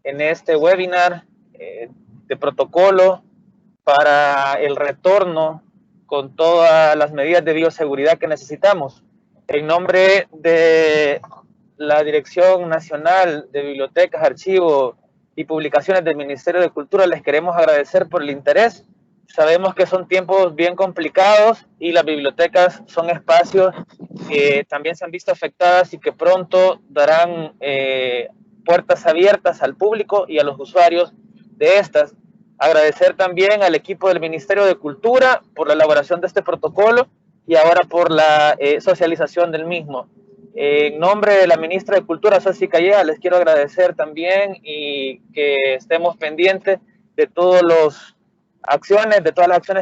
en este webinar de protocolo para el retorno con todas las medidas de bioseguridad que necesitamos. En nombre de la Dirección Nacional de Bibliotecas, Archivos y Publicaciones del Ministerio de Cultura, les queremos agradecer por el interés. Sabemos que son tiempos bien complicados y las bibliotecas son espacios que también se han visto afectadas y que pronto darán puertas abiertas al público y a los usuarios de estas. Agradecer también al equipo del Ministerio de Cultura por la elaboración de este protocolo y ahora por la socialización del mismo. En nombre de la ministra de Cultura, Xochitl Calleja, les quiero agradecer también y que estemos pendientes de todas las acciones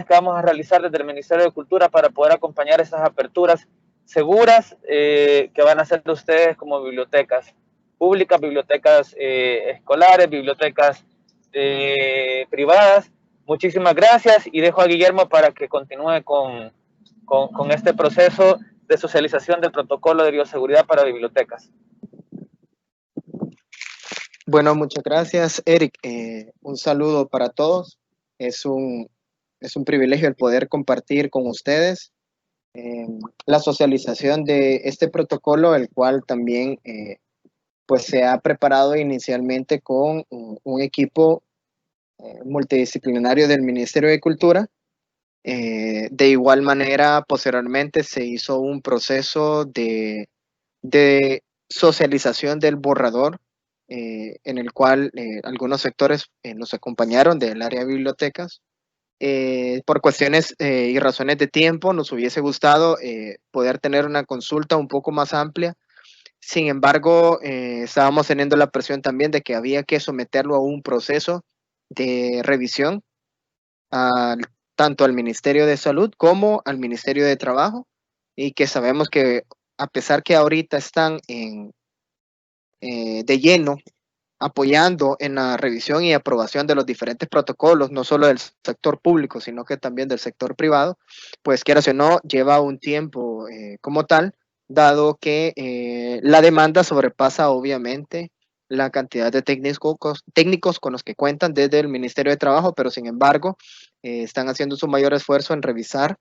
que vamos a realizar desde el Ministerio de Cultura para poder acompañar esas aperturas seguras que van a hacer ustedes como bibliotecas públicas, bibliotecas escolares, bibliotecas privadas. Muchísimas gracias y dejo a Guillermo para que continúe con este proceso de socialización del protocolo de bioseguridad para bibliotecas. Bueno, muchas gracias, Eric. Un saludo para todos. Es un privilegio el poder compartir con ustedes la socialización de este protocolo, el cual también pues se ha preparado inicialmente con un equipo multidisciplinario del Ministerio de Cultura. De igual manera, posteriormente se hizo un proceso de socialización del borrador, en el cual algunos sectores nos acompañaron del área de bibliotecas. Por cuestiones y razones de tiempo, nos hubiese gustado poder tener una consulta un poco más amplia. Sin embargo, estábamos teniendo la presión también de que había que someterlo a un proceso de revisión tanto al Ministerio de Salud como al Ministerio de Trabajo, y que sabemos que a pesar que ahorita están de lleno apoyando en la revisión y aprobación de los diferentes protocolos, no solo del sector público, sino que también del sector privado, pues quieras o no, lleva un tiempo como tal, dado que la demanda sobrepasa obviamente la cantidad de técnicos con los que cuentan desde el Ministerio de Trabajo, pero sin embargo están haciendo su mayor esfuerzo en revisar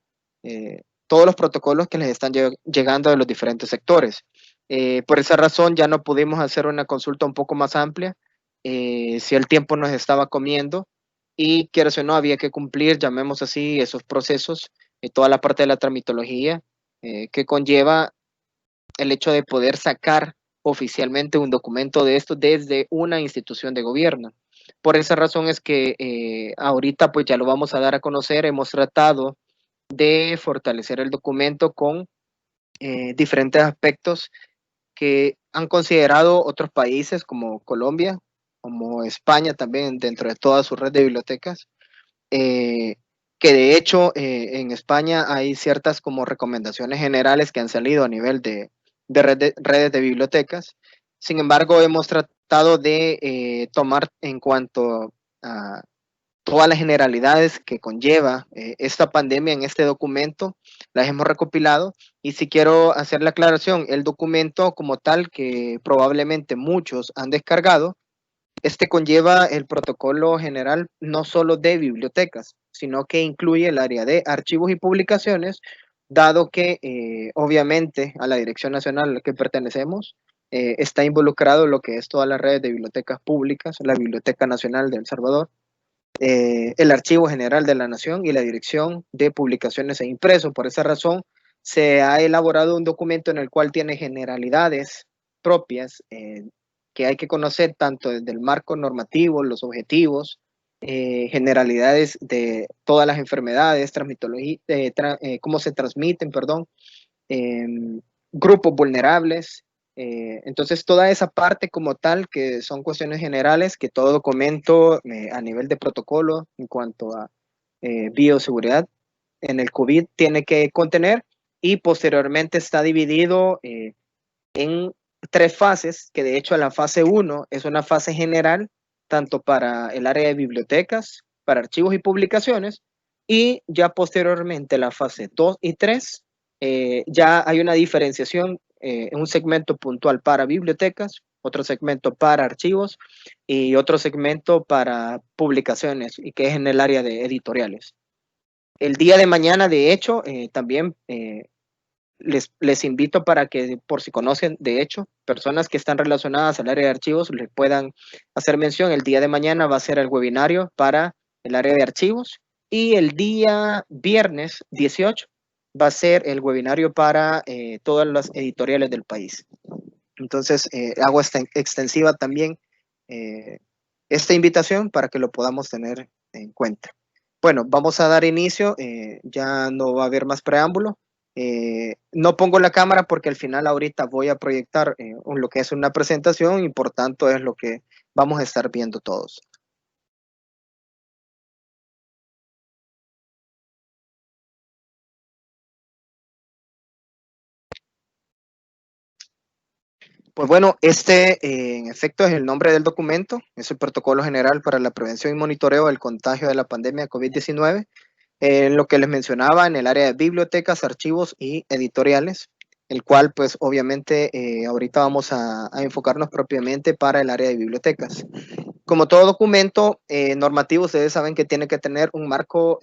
todos los protocolos que les están llegando de los diferentes sectores. Por esa razón ya no pudimos hacer una consulta un poco más amplia, si el tiempo nos estaba comiendo y quieras o no había que cumplir, llamemos así, esos procesos, toda la parte de la tramitología que conlleva el hecho de poder sacar oficialmente un documento de esto desde una institución de gobierno. Por esa razón es que ahorita pues ya lo vamos a dar a conocer. Hemos tratado de fortalecer el documento con diferentes aspectos que han considerado otros países como Colombia, como España también dentro de toda su red de bibliotecas, que de hecho en España hay ciertas como recomendaciones generales que han salido a nivel de redes de bibliotecas. Sin embargo, hemos tratado de tomar en cuanto a todas las generalidades que conlleva esta pandemia en este documento, las hemos recopilado. Y si quiero hacer la aclaración, el documento como tal que probablemente muchos han descargado, este conlleva el protocolo general no solo de bibliotecas, sino que incluye el área de archivos y publicaciones, dado que obviamente a la Dirección Nacional a la que pertenecemos está involucrado lo que es toda la red de bibliotecas públicas, la Biblioteca Nacional de El Salvador, el Archivo General de la Nación y la Dirección de Publicaciones e Impreso. Por esa razón, se ha elaborado un documento en el cual tiene generalidades propias que hay que conocer tanto desde el marco normativo, los objetivos, generalidades de todas las enfermedades, cómo se transmiten, perdón, grupos vulnerables. Entonces, toda esa parte como tal, que son cuestiones generales, que todo documento a nivel de protocolo en cuanto a bioseguridad en el COVID tiene que contener, y posteriormente está dividido en 3 fases, que de hecho la fase 1 es una fase general, tanto para el área de bibliotecas, para archivos y publicaciones, y ya posteriormente la fase 2 y 3, ya hay una diferenciación en un segmento puntual para bibliotecas, otro segmento para archivos y otro segmento para publicaciones, y que es en el área de editoriales. El día de mañana, de hecho, también les invito para que, por si conocen, de hecho, personas que están relacionadas al área de archivos, les puedan hacer mención. El día de mañana va a ser el webinario para el área de archivos, y el día viernes 18 va a ser el webinario para todas las editoriales del país. Entonces, hago extensiva también esta invitación para que lo podamos tener en cuenta. Bueno, vamos a dar inicio, ya no va a haber más preámbulo. No pongo la cámara porque al final ahorita voy a proyectar lo que es una presentación, y por tanto es lo que vamos a estar viendo todos. Pues bueno, en efecto es el nombre del documento, es el Protocolo General para la Prevención y Monitoreo del Contagio de la Pandemia COVID-19, en lo que les mencionaba en el área de bibliotecas, archivos y editoriales, el cual pues obviamente ahorita vamos a enfocarnos propiamente para el área de bibliotecas. Como todo documento normativo, ustedes saben que tiene que tener un marco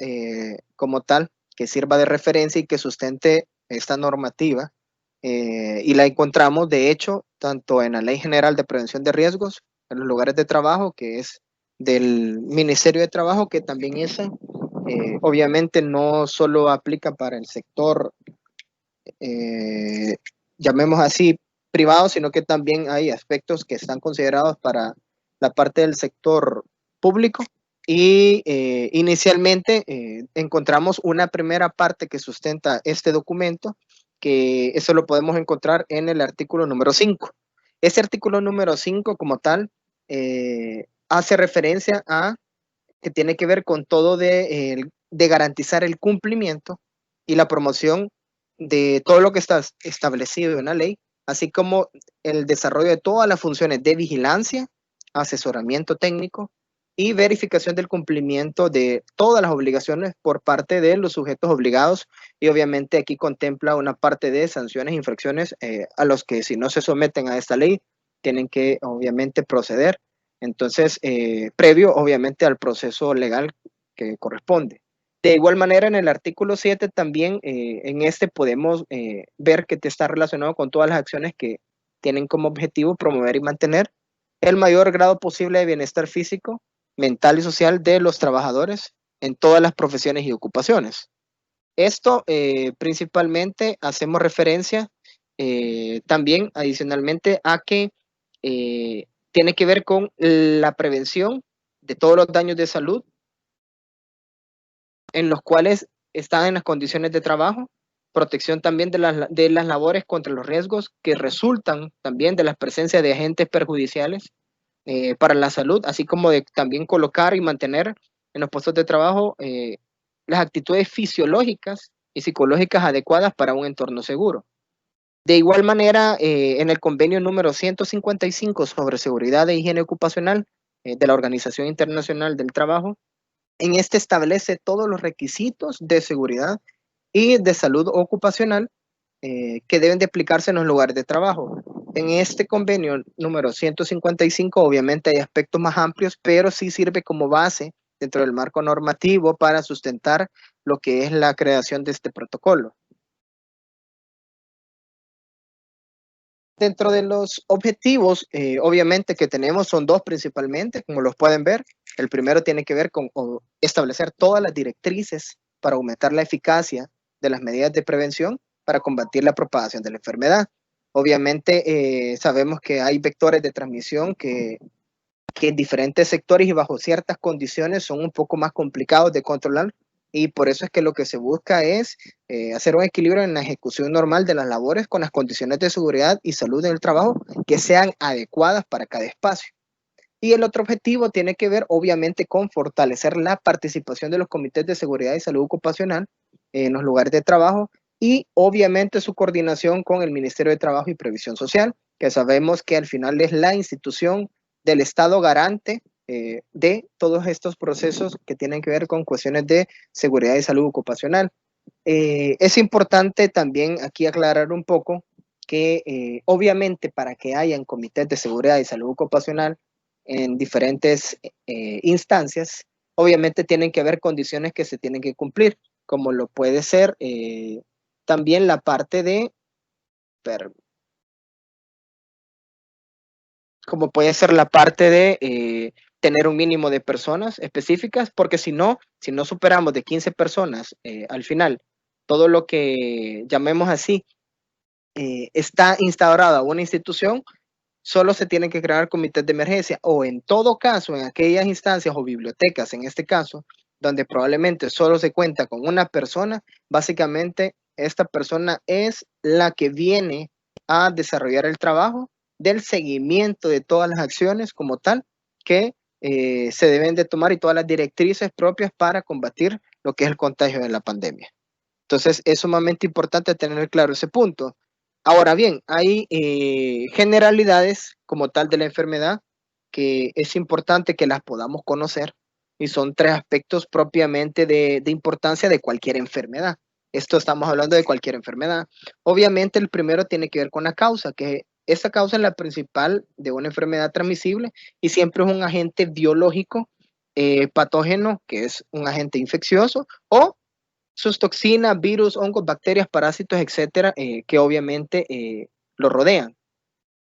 como tal que sirva de referencia y que sustente esta normativa. Y la encontramos, de hecho, tanto en la Ley General de Prevención de Riesgos en los lugares de trabajo, que es del Ministerio de Trabajo, que también esa, obviamente, no solo aplica para el sector, llamemos así, privado, sino que también hay aspectos que están considerados para la parte del sector público. Y inicialmente encontramos una primera parte que sustenta este documento, que eso lo podemos encontrar en el artículo número 5. Ese artículo número 5 como tal hace referencia a que tiene que ver con todo de garantizar el cumplimiento y la promoción de todo lo que está establecido en la ley, así como el desarrollo de todas las funciones de vigilancia, asesoramiento técnico y verificación del cumplimiento de todas las obligaciones por parte de los sujetos obligados. Y obviamente aquí contempla una parte de sanciones e infracciones a los que, si no se someten a esta ley, tienen que obviamente proceder. Entonces, previo obviamente al proceso legal que corresponde. De igual manera, en el artículo 7 también, en este podemos ver que está relacionado con todas las acciones que tienen como objetivo promover y mantener el mayor grado posible de bienestar físico, mental y social de los trabajadores en todas las profesiones y ocupaciones. Esto principalmente hacemos referencia también adicionalmente a que tiene que ver con la prevención de todos los daños de salud en los cuales están en las condiciones de trabajo, protección también de las labores contra los riesgos que resultan también de la presencia de agentes perjudiciales para la salud, así como de también colocar y mantener en los puestos de trabajo las actitudes fisiológicas y psicológicas adecuadas para un entorno seguro. De igual manera, en el convenio número 155 sobre seguridad e higiene ocupacional de la Organización Internacional del Trabajo, en este establece todos los requisitos de seguridad y de salud ocupacional que deben de aplicarse en los lugares de trabajo. En este convenio número 155, obviamente hay aspectos más amplios, pero sí sirve como base dentro del marco normativo para sustentar lo que es la creación de este protocolo. Dentro de los objetivos, obviamente que tenemos son dos principalmente, como los pueden ver. El primero tiene que ver con establecer todas las directrices para aumentar la eficacia de las medidas de prevención para combatir la propagación de la enfermedad. Obviamente sabemos que hay vectores de transmisión que en diferentes sectores y bajo ciertas condiciones son un poco más complicados de controlar, y por eso es que lo que se busca es hacer un equilibrio en la ejecución normal de las labores con las condiciones de seguridad y salud en el trabajo que sean adecuadas para cada espacio. Y el otro objetivo tiene que ver obviamente con fortalecer la participación de los comités de seguridad y salud ocupacional en los lugares de trabajo, y obviamente su coordinación con el Ministerio de Trabajo y Previsión Social, que sabemos que al final es la institución del Estado garante de todos estos procesos que tienen que ver con cuestiones de seguridad y salud ocupacional. Es importante también aquí aclarar un poco que obviamente para que hayan comités de seguridad y salud ocupacional en diferentes instancias, obviamente tienen que haber condiciones que se tienen que cumplir, como lo puede ser también la parte de, como puede ser la parte de tener un mínimo de personas específicas, porque si no superamos de 15 personas al final, todo lo que llamemos así está instaurada una institución, solo se tienen que crear comités de emergencia o en todo caso, en aquellas instancias o bibliotecas, en este caso, donde probablemente solo se cuenta con una persona, básicamente esta persona es la que viene a desarrollar el trabajo del seguimiento de todas las acciones como tal que se deben de tomar y todas las directrices propias para combatir lo que es el contagio de la pandemia. Entonces, es sumamente importante tener claro ese punto. Ahora bien, hay generalidades como tal de la enfermedad que es importante que las podamos conocer y son tres aspectos propiamente de importancia de cualquier enfermedad. Esto estamos hablando de cualquier enfermedad. Obviamente el primero tiene que ver con la causa, que esa causa es la principal de una enfermedad transmisible y siempre es un agente biológico patógeno, que es un agente infeccioso, o sus toxinas, virus, hongos, bacterias, parásitos, etcétera, que obviamente lo rodean.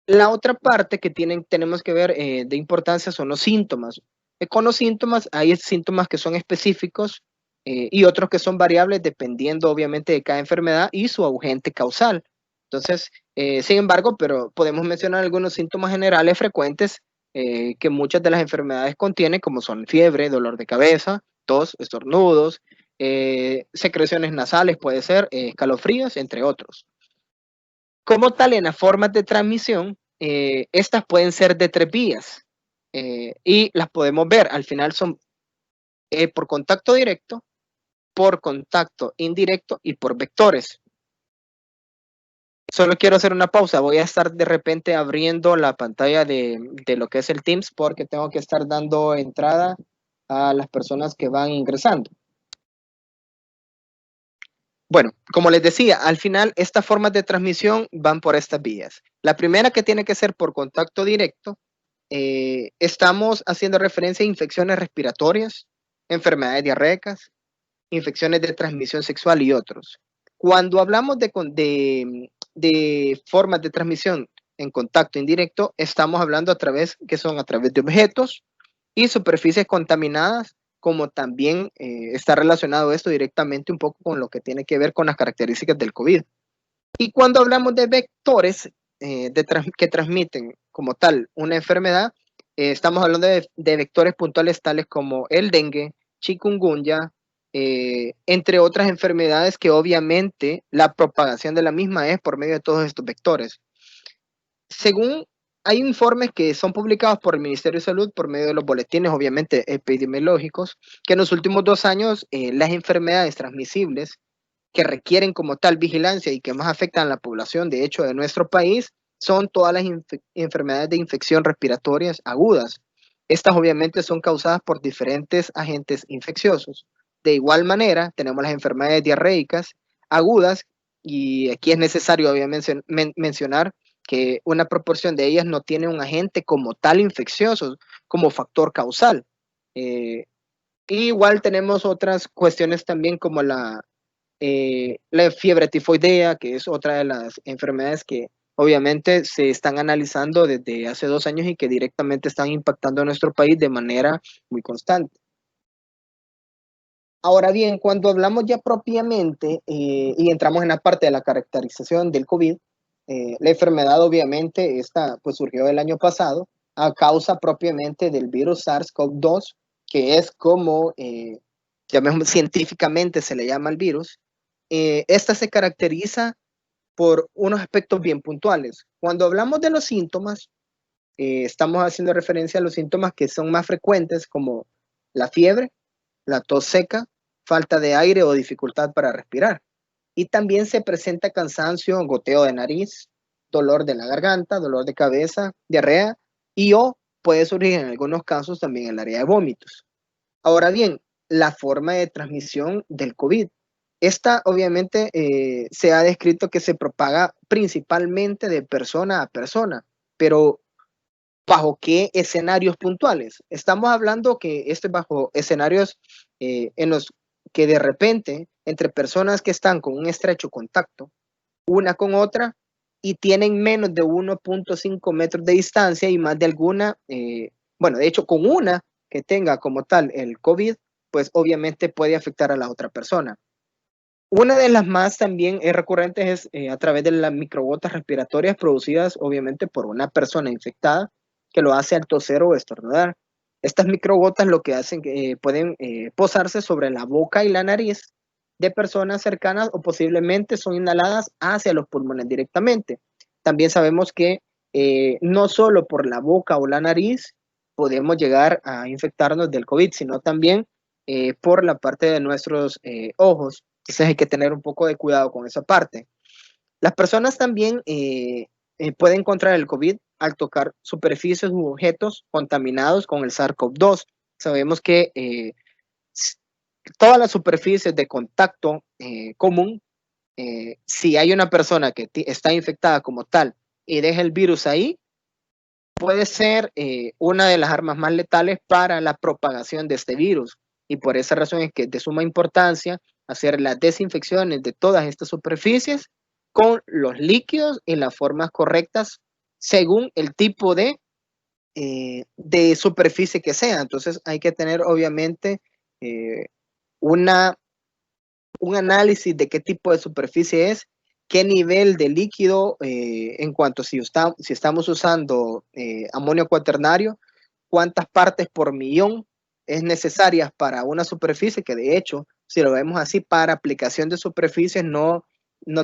La otra parte que tenemos que ver de importancia son los síntomas. Con los síntomas hay síntomas que son específicos y otros que son variables dependiendo obviamente de cada enfermedad y su agente causal. Entonces, sin embargo, pero podemos mencionar algunos síntomas generales frecuentes que muchas de las enfermedades contienen, como son fiebre, dolor de cabeza, tos, estornudos, secreciones nasales, puede ser, escalofríos, entre otros. Como tal, en las formas de transmisión, estas pueden ser de 3 vías y las podemos ver. Al final son por contacto directo, por contacto indirecto y por vectores. Solo quiero hacer una pausa. Voy a estar de repente abriendo la pantalla de lo que es el Teams porque tengo que estar dando entrada a las personas que van ingresando. Bueno, como les decía, al final estas formas de transmisión van por estas vías. La primera que tiene que ser por contacto directo, estamos haciendo referencia a infecciones respiratorias, enfermedades diarreicas, infecciones de transmisión sexual y otros. Cuando hablamos de formas de transmisión en contacto indirecto, estamos hablando a través de objetos y superficies contaminadas, como también está relacionado esto directamente un poco con lo que tiene que ver con las características del COVID. Y cuando hablamos de vectores que transmiten como tal una enfermedad, estamos hablando de vectores puntuales tales como el dengue, chikungunya, entre otras enfermedades que obviamente la propagación de la misma es por medio de todos estos vectores. Según hay informes que son publicados por el Ministerio de Salud por medio de los boletines, obviamente epidemiológicos, que en los últimos 2 años las enfermedades transmisibles que requieren como tal vigilancia y que más afectan a la población, de hecho, de nuestro país, son todas las enfermedades de infección respiratorias agudas. Estas obviamente son causadas por diferentes agentes infecciosos. De igual manera, tenemos las enfermedades diarreicas agudas y aquí es necesario obviamente mencionar que una proporción de ellas no tiene un agente como tal infeccioso, como factor causal. Igual tenemos otras cuestiones también como la fiebre tifoidea, que es otra de las enfermedades que obviamente se están analizando desde hace 2 años y que directamente están impactando a nuestro país de manera muy constante. Ahora bien, cuando hablamos ya propiamente y entramos en la parte de la caracterización del COVID, la enfermedad obviamente esta pues surgió el año pasado a causa propiamente del virus SARS-CoV-2, que es como científicamente se le llama el virus. Esta se caracteriza por unos aspectos bien puntuales. Cuando hablamos de los síntomas, estamos haciendo referencia a los síntomas que son más frecuentes como la fiebre, la tos seca, falta de aire o dificultad para respirar. Y también se presenta cansancio, goteo de nariz, dolor de la garganta, dolor de cabeza, diarrea y o puede surgir en algunos casos también el área de vómitos. Ahora bien, la forma de transmisión del COVID. Esta obviamente se ha descrito que se propaga principalmente de persona a persona, pero ¿bajo qué escenarios puntuales? Estamos hablando que esto es bajo escenarios en los que de repente entre personas que están con un estrecho contacto una con otra y tienen menos de 1.5 metros de distancia y más de alguna, bueno, de hecho con una que tenga como tal el COVID, pues obviamente puede afectar a la otra persona. Una de las más también recurrentes es a través de las microgotas respiratorias producidas obviamente por una persona infectada que lo hace al toser o estornudar. Estas microgotas lo que hacen que pueden posarse sobre la boca y la nariz de personas cercanas o posiblemente son inhaladas hacia los pulmones directamente. También sabemos que no solo por la boca o la nariz podemos llegar a infectarnos del COVID, sino también por la parte de nuestros ojos. Entonces hay que tener un poco de cuidado con esa parte. Las personas también pueden contraer el COVID al tocar superficies u objetos contaminados con el SARS-CoV-2. Sabemos que todas las superficies de contacto común, si hay una persona que está infectada como tal y deja el virus ahí, puede ser una de las armas más letales para la propagación de este virus. Y por esa razón es que es de suma importancia hacer las desinfecciones de todas estas superficies con los líquidos y las formas correctas según el tipo de superficie que sea. Entonces hay que tener obviamente una, un análisis de qué tipo de superficie es, qué nivel de líquido en cuanto si estamos usando amonio cuaternario, cuántas partes por millón es necesarias para una superficie, que de hecho, si lo vemos así, para aplicación de superficies no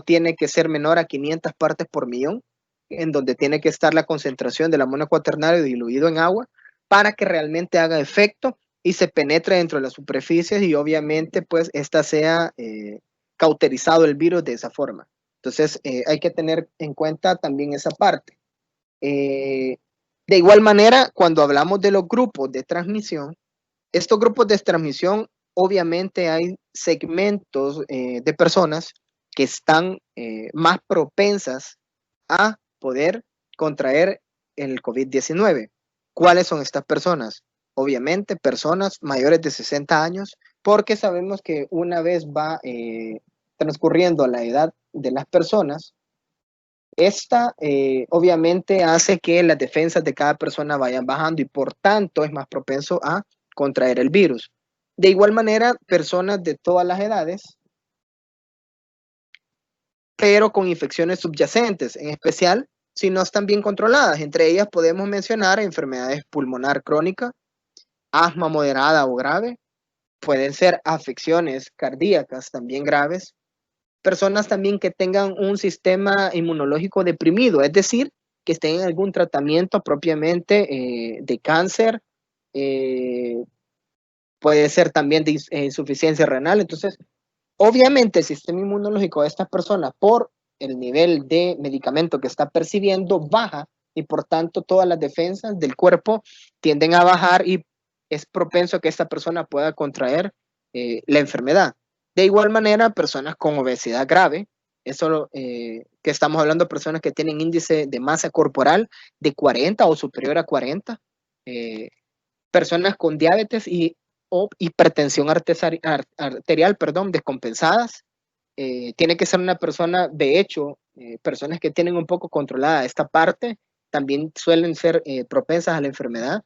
tiene que ser menor a 500 partes por millón, en donde tiene que estar la concentración del amonio cuaternario diluido en agua para que realmente haga efecto y se penetre dentro de las superficies y obviamente pues esta sea cauterizado el virus de esa forma. Entonces hay que tener en cuenta también esa parte. De igual manera, cuando hablamos de los grupos de transmisión, estos grupos de transmisión, obviamente hay segmentos de personas que están más propensas a poder contraer el COVID-19. ¿Cuáles son estas personas? Obviamente personas mayores de 60 años, porque sabemos que una vez va transcurriendo la edad de las personas, esta obviamente hace que las defensas de cada persona vayan bajando y por tanto es más propenso a contraer el virus. De igual manera, personas de todas las edades, pero con infecciones subyacentes, en especial si no están bien controladas. Entre ellas podemos mencionar enfermedades pulmonar crónica, asma moderada o grave, pueden ser afecciones cardíacas también graves, personas también que tengan un sistema inmunológico deprimido, es decir, que estén en algún tratamiento propiamente de cáncer, puede ser también de insuficiencia renal. Entonces, obviamente el sistema inmunológico de estas personas por el nivel de medicamento que está percibiendo baja y por tanto todas las defensas del cuerpo tienden a bajar y es propenso que esta persona pueda contraer la enfermedad. De igual manera, personas con obesidad grave, eso que estamos hablando de personas que tienen índice de masa corporal de 40 o superior a 40, personas con diabetes o hipertensión arterial, perdón, descompensadas. Tiene que ser una persona, de hecho, personas que tienen un poco controlada esta parte, también suelen ser propensas a la enfermedad.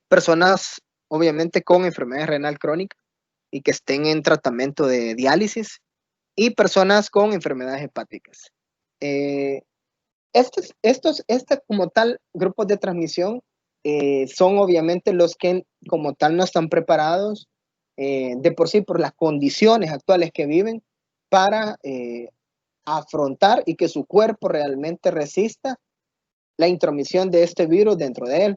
Personas, obviamente, con enfermedad renal crónica y que estén en tratamiento de diálisis y personas con enfermedades hepáticas. Estos como tal grupos de transmisión son obviamente los que como tal no están preparados de por sí por las condiciones actuales que viven para afrontar y que su cuerpo realmente resista la intromisión de este virus dentro de él.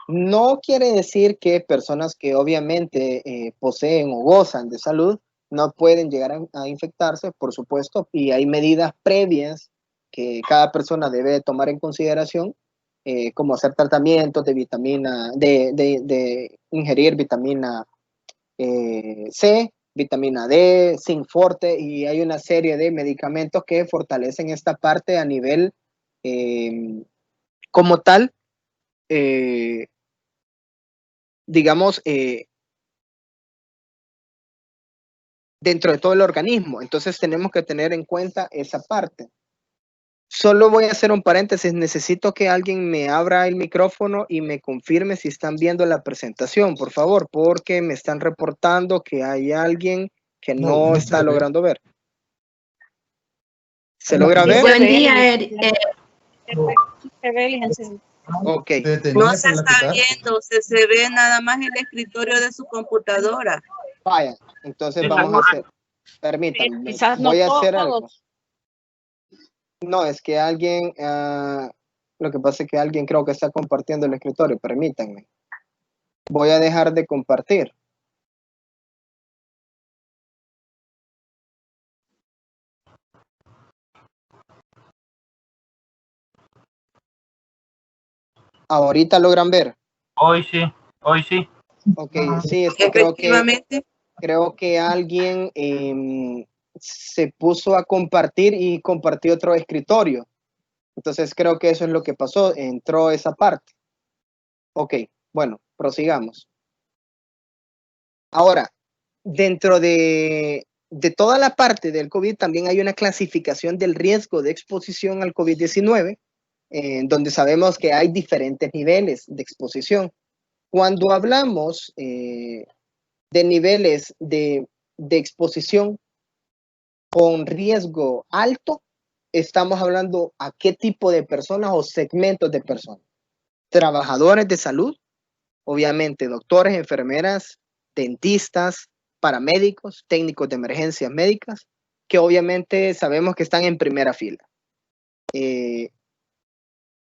No quiere decir que personas que obviamente poseen o gozan de salud no pueden llegar a infectarse, por supuesto, y hay medidas previas que cada persona debe tomar en consideración, como hacer tratamientos de vitamina, de ingerir vitamina C, vitamina D, zinc forte, y hay una serie de medicamentos que fortalecen esta parte a nivel como tal, digamos, dentro de todo el organismo. Entonces tenemos que tener en cuenta esa parte. Solo voy a hacer un paréntesis. Necesito que alguien me abra el micrófono y me confirme si están viendo la presentación, por favor, porque me están reportando que hay alguien que no está logrando ver. ¿Se logra ver? Buen día, Ok. No se está viendo, se ve nada más el escritorio de su computadora. Vaya, entonces vamos a hacer, permítanme, Quizás no voy a hacer todos. algo. No, es que alguien, lo que pasa es que alguien creo que está compartiendo el escritorio, permítanme. Voy a dejar de compartir. Ahorita logran ver. Hoy sí, hoy sí. Ok, sí, es que creo Efectivamente. que alguien se puso a compartir y compartió otro escritorio. Entonces creo que eso es lo que pasó, entró esa parte. Ok, bueno, prosigamos. Ahora, dentro de toda la parte del COVID también hay una clasificación del riesgo de exposición al COVID-19, donde sabemos que hay diferentes niveles de exposición. Cuando hablamos de niveles de exposición con riesgo alto, estamos hablando a qué tipo de personas o segmentos de personas. Trabajadores de salud, obviamente doctores, enfermeras, dentistas, paramédicos, técnicos de emergencias médicas, que obviamente sabemos que están en primera fila.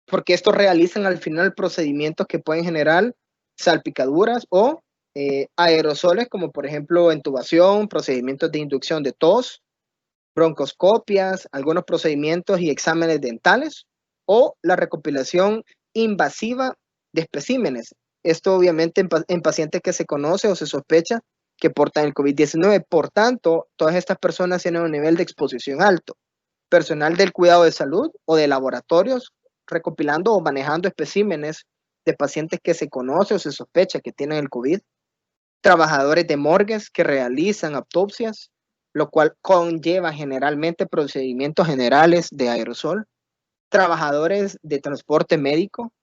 Porque estos realizan al final procedimientos que pueden generar salpicaduras o aerosoles, como por ejemplo intubación, procedimientos de inducción de tos, broncoscopias, algunos procedimientos y exámenes dentales, o la recopilación invasiva de especímenes. Esto obviamente en pacientes que se conoce o se sospecha que portan el COVID-19. Por tanto, todas estas personas tienen un nivel de exposición alto. Personal del cuidado de salud o de laboratorios recopilando o manejando especímenes de pacientes que se conoce o se sospecha que tienen el COVID. Trabajadores de morgues que realizan autopsias, lo cual conlleva generalmente procedimientos generales de aerosol. Trabajadores de transporte médico,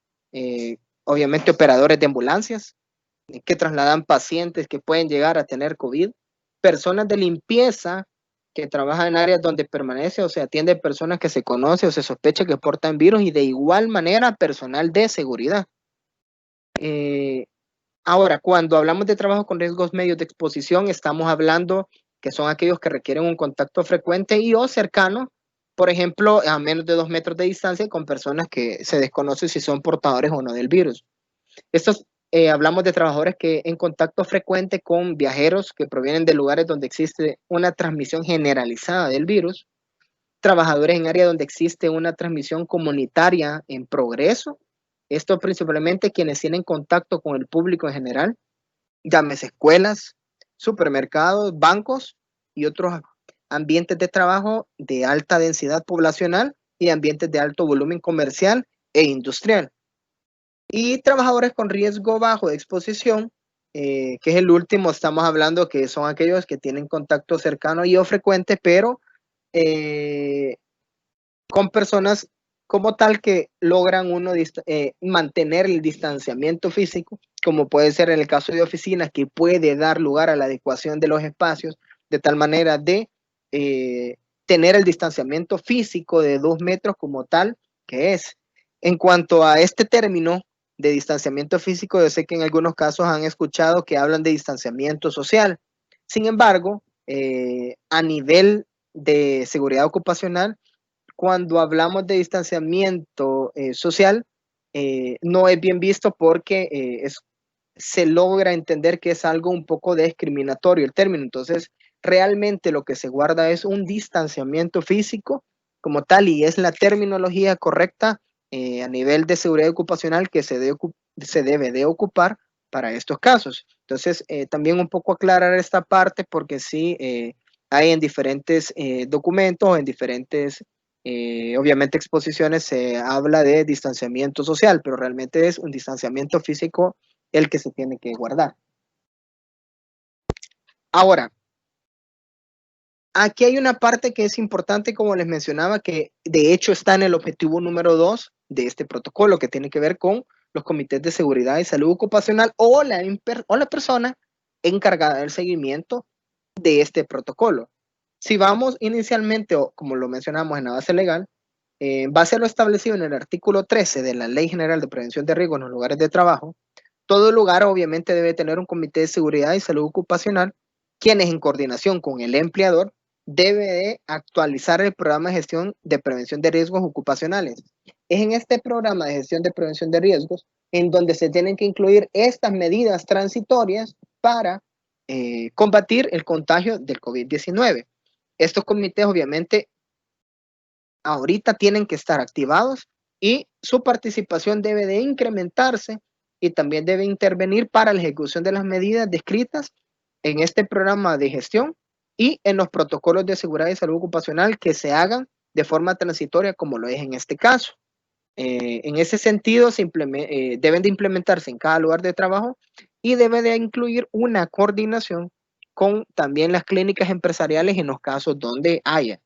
obviamente operadores de ambulancias que trasladan pacientes que pueden llegar a tener COVID. Personas de limpieza que trabajan en áreas donde permanece o se atiende personas que se conoce o se sospecha que portan virus, y de igual manera personal de seguridad. Ahora, cuando hablamos de trabajo con riesgos medios de exposición, estamos hablando que son aquellos que requieren un contacto frecuente y o cercano, por ejemplo, a menos de 2 metros de distancia con personas que se desconoce si son portadores o no del virus. Estos hablamos de trabajadores que en contacto frecuente con viajeros que provienen de lugares donde existe una transmisión generalizada del virus, trabajadores en áreas donde existe una transmisión comunitaria en progreso, esto principalmente quienes tienen contacto con el público en general, llámese escuelas, supermercados, bancos y otros ambientes de trabajo de alta densidad poblacional y ambientes de alto volumen comercial e industrial. Y trabajadores con riesgo bajo de exposición, que es el último, estamos hablando que son aquellos que tienen contacto cercano y o frecuente, pero con personas como tal que logran mantener el distanciamiento físico, como puede ser en el caso de oficinas, que puede dar lugar a la adecuación de los espacios de tal manera de tener el distanciamiento físico de 2 metros como tal que es. En cuanto a este término de distanciamiento físico, yo sé que en algunos casos han escuchado que hablan de distanciamiento social. Sin embargo, a nivel de seguridad ocupacional, cuando hablamos de distanciamiento social, no es bien visto porque se logra entender que es algo un poco discriminatorio el término. Entonces, realmente lo que se guarda es un distanciamiento físico como tal, y es la terminología correcta a nivel de seguridad ocupacional que se debe de ocupar para estos casos. Entonces, también un poco aclarar esta parte porque sí hay en diferentes documentos, en diferentes, obviamente, exposiciones se habla de distanciamiento social, pero realmente es un distanciamiento físico el que se tiene que guardar. Ahora, aquí hay una parte que es importante, como les mencionaba, que de hecho está en el objetivo número 2 de este protocolo, que tiene que ver con los comités de seguridad y salud ocupacional o la persona encargada del seguimiento de este protocolo. Si vamos inicialmente, o como lo mencionamos en la base legal, en base a lo establecido en el artículo 13 de la Ley General de Prevención de Riesgos en los lugares de trabajo, todo lugar obviamente debe tener un comité de seguridad y salud ocupacional, quienes en coordinación con el empleador debe de actualizar el programa de gestión de prevención de riesgos ocupacionales. Es en este programa de gestión de prevención de riesgos en donde se tienen que incluir estas medidas transitorias para combatir el contagio del COVID-19. Estos comités obviamente ahorita tienen que estar activados y su participación debe de incrementarse y también debe intervenir para la ejecución de las medidas descritas en este programa de gestión y en los protocolos de seguridad y salud ocupacional que se hagan de forma transitoria como lo es en este caso. En ese sentido, deben de implementarse en cada lugar de trabajo y debe de incluir una coordinación con también las clínicas empresariales en los casos donde haya.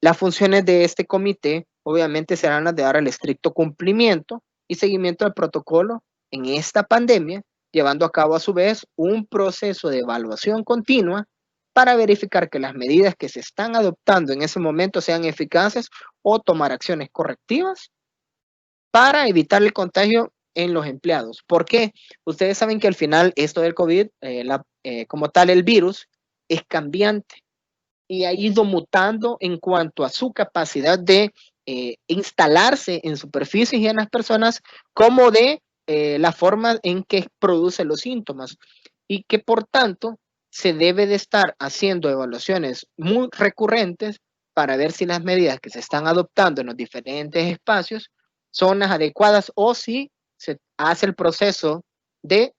Las funciones de este comité obviamente serán las de dar el estricto cumplimiento y seguimiento del protocolo en esta pandemia, llevando a cabo a su vez un proceso de evaluación continua para verificar que las medidas que se están adoptando en ese momento sean eficaces o tomar acciones correctivas para evitar el contagio en los empleados. ¿Por qué? Ustedes saben que al final esto del COVID, como tal el virus, es cambiante y ha ido mutando en cuanto a su capacidad de instalarse en superficies y en las personas, como de la forma en que produce los síntomas, y que por tanto se debe de estar haciendo evaluaciones muy recurrentes para ver si las medidas que se están adoptando en los diferentes espacios son las adecuadas o si se hace el proceso de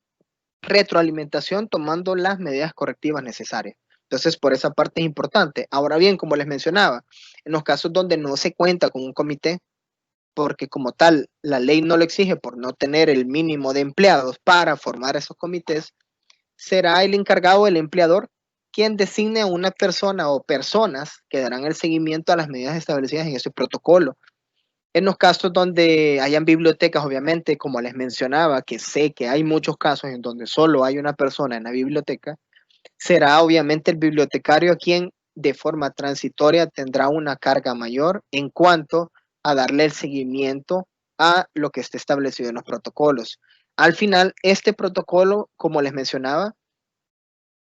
retroalimentación tomando las medidas correctivas necesarias. Entonces, por esa parte es importante. Ahora bien, como les mencionaba, en los casos donde no se cuenta con un comité, porque como tal la ley no lo exige por no tener el mínimo de empleados para formar esos comités, será el encargado, el empleador, quien designe a una persona o personas que darán el seguimiento a las medidas establecidas en ese protocolo. En los casos donde hayan bibliotecas, obviamente, como les mencionaba, que sé que hay muchos casos en donde solo hay una persona en la biblioteca, será obviamente el bibliotecario quien de forma transitoria tendrá una carga mayor en cuanto a darle el seguimiento a lo que esté establecido en los protocolos. Al final, este protocolo, como les mencionaba,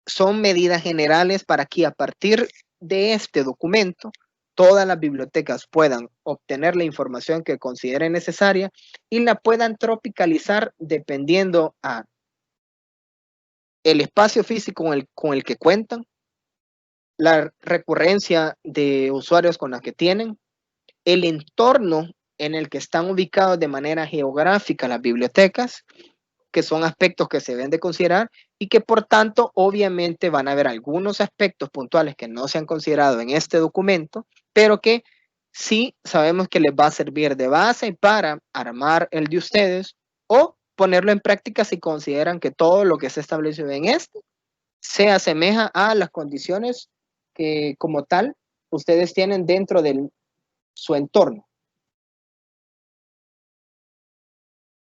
son medidas generales para que a partir de este documento todas las bibliotecas puedan obtener la información que consideren necesaria y la puedan tropicalizar dependiendo a el espacio físico con el que cuentan, la recurrencia de usuarios con la que tienen, el entorno en el que están ubicados de manera geográfica las bibliotecas, que son aspectos que se deben de considerar y que por tanto obviamente van a haber algunos aspectos puntuales que no se han considerado en este documento, pero que sí sabemos que les va a servir de base para armar el de ustedes o ponerlo en práctica si consideran que todo lo que se establecido en este se asemeja a las condiciones que como tal ustedes tienen dentro de su entorno.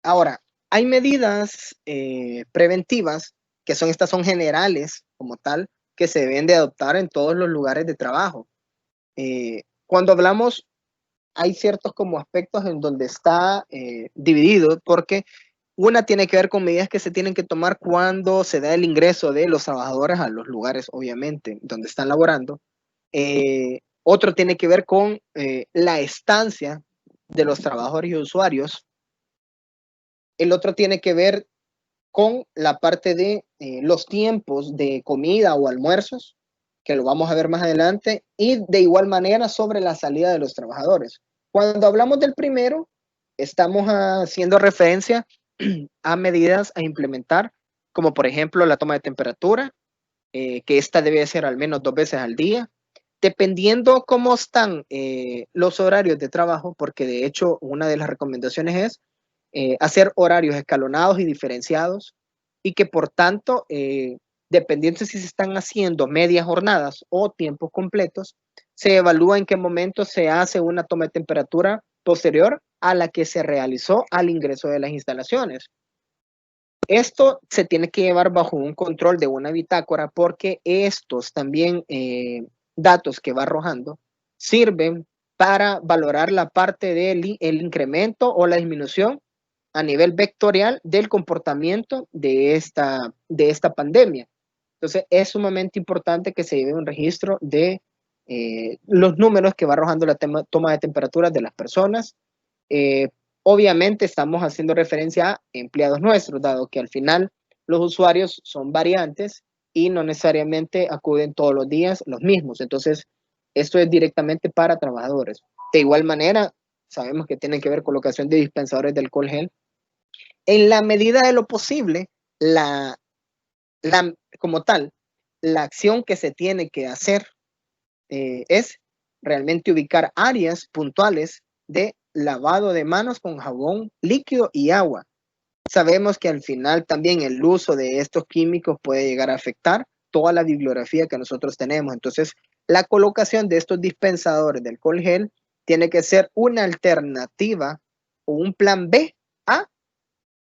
Ahora, hay medidas preventivas que estas son generales como tal, que se deben de adoptar en todos los lugares de trabajo. Cuando hablamos, hay ciertos como aspectos en donde está dividido, porque una tiene que ver con medidas que se tienen que tomar cuando se da el ingreso de los trabajadores a los lugares, obviamente, donde están laborando. Otro tiene que ver con la estancia de los trabajadores y usuarios. El otro tiene que ver con la parte de los tiempos de comida o almuerzos, que lo vamos a ver más adelante, y de igual manera sobre la salida de los trabajadores. Cuando hablamos del primero, estamos haciendo referencia a medidas a implementar como por ejemplo la toma de temperatura, que esta debe ser al menos 2 veces al día, dependiendo cómo están los horarios de trabajo, porque de hecho una de las recomendaciones es hacer horarios escalonados y diferenciados, y que por tanto, dependiendo si se están haciendo medias jornadas o tiempos completos, se evalúa en qué momento se hace una toma de temperatura posterior a la que se realizó al ingreso de las instalaciones. Esto se tiene que llevar bajo un control de una bitácora, porque estos también datos que va arrojando sirven para valorar la parte del el incremento o la disminución a nivel vectorial del comportamiento de esta pandemia. Entonces, es sumamente importante que se lleve un registro de los números que va arrojando la toma de temperaturas de las personas. Obviamente estamos haciendo referencia a empleados nuestros, dado que al final los usuarios son variantes y no necesariamente acuden todos los días los mismos. Entonces, esto es directamente para trabajadores. De igual manera, sabemos que tiene que ver colocación de dispensadores de alcohol gel. En la medida de lo posible, como tal, la acción que se tiene que hacer es realmente ubicar áreas puntuales de lavado de manos con jabón líquido y agua. Sabemos que al final también el uso de estos químicos puede llegar a afectar toda la bibliografía que nosotros tenemos. Entonces, la colocación de estos dispensadores de alcohol gel tiene que ser una alternativa o un plan B a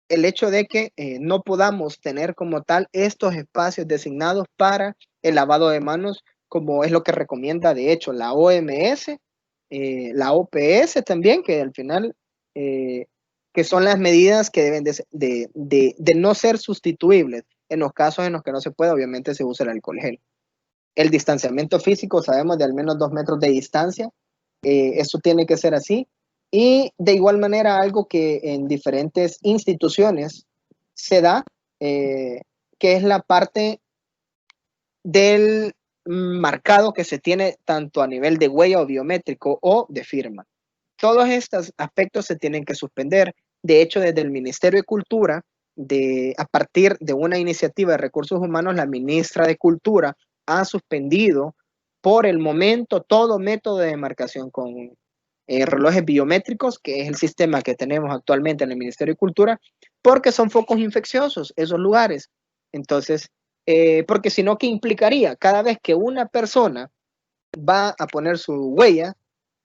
el hecho de que no podamos tener como tal estos espacios designados para el lavado de manos, como es lo que recomienda de hecho la OMS, la OPS también, que al final, que son las medidas que deben de no ser sustituibles. En los casos en los que no se puede, obviamente se usa el alcohol gel. El distanciamiento físico, sabemos, de al menos 2 metros de distancia, eso tiene que ser así. Y de igual manera, algo que en diferentes instituciones se da, que es la parte del marcado que se tiene tanto a nivel de huella o biométrico o de firma. Todos estos aspectos se tienen que suspender. De hecho, desde el Ministerio de Cultura, a partir de una iniciativa de recursos humanos, la ministra de Cultura ha suspendido por el momento todo método de demarcación con relojes biométricos, que es el sistema que tenemos actualmente en el Ministerio de Cultura, porque son focos infecciosos esos lugares. Entonces, porque si no, ¿qué implicaría? Cada vez que una persona va a poner su huella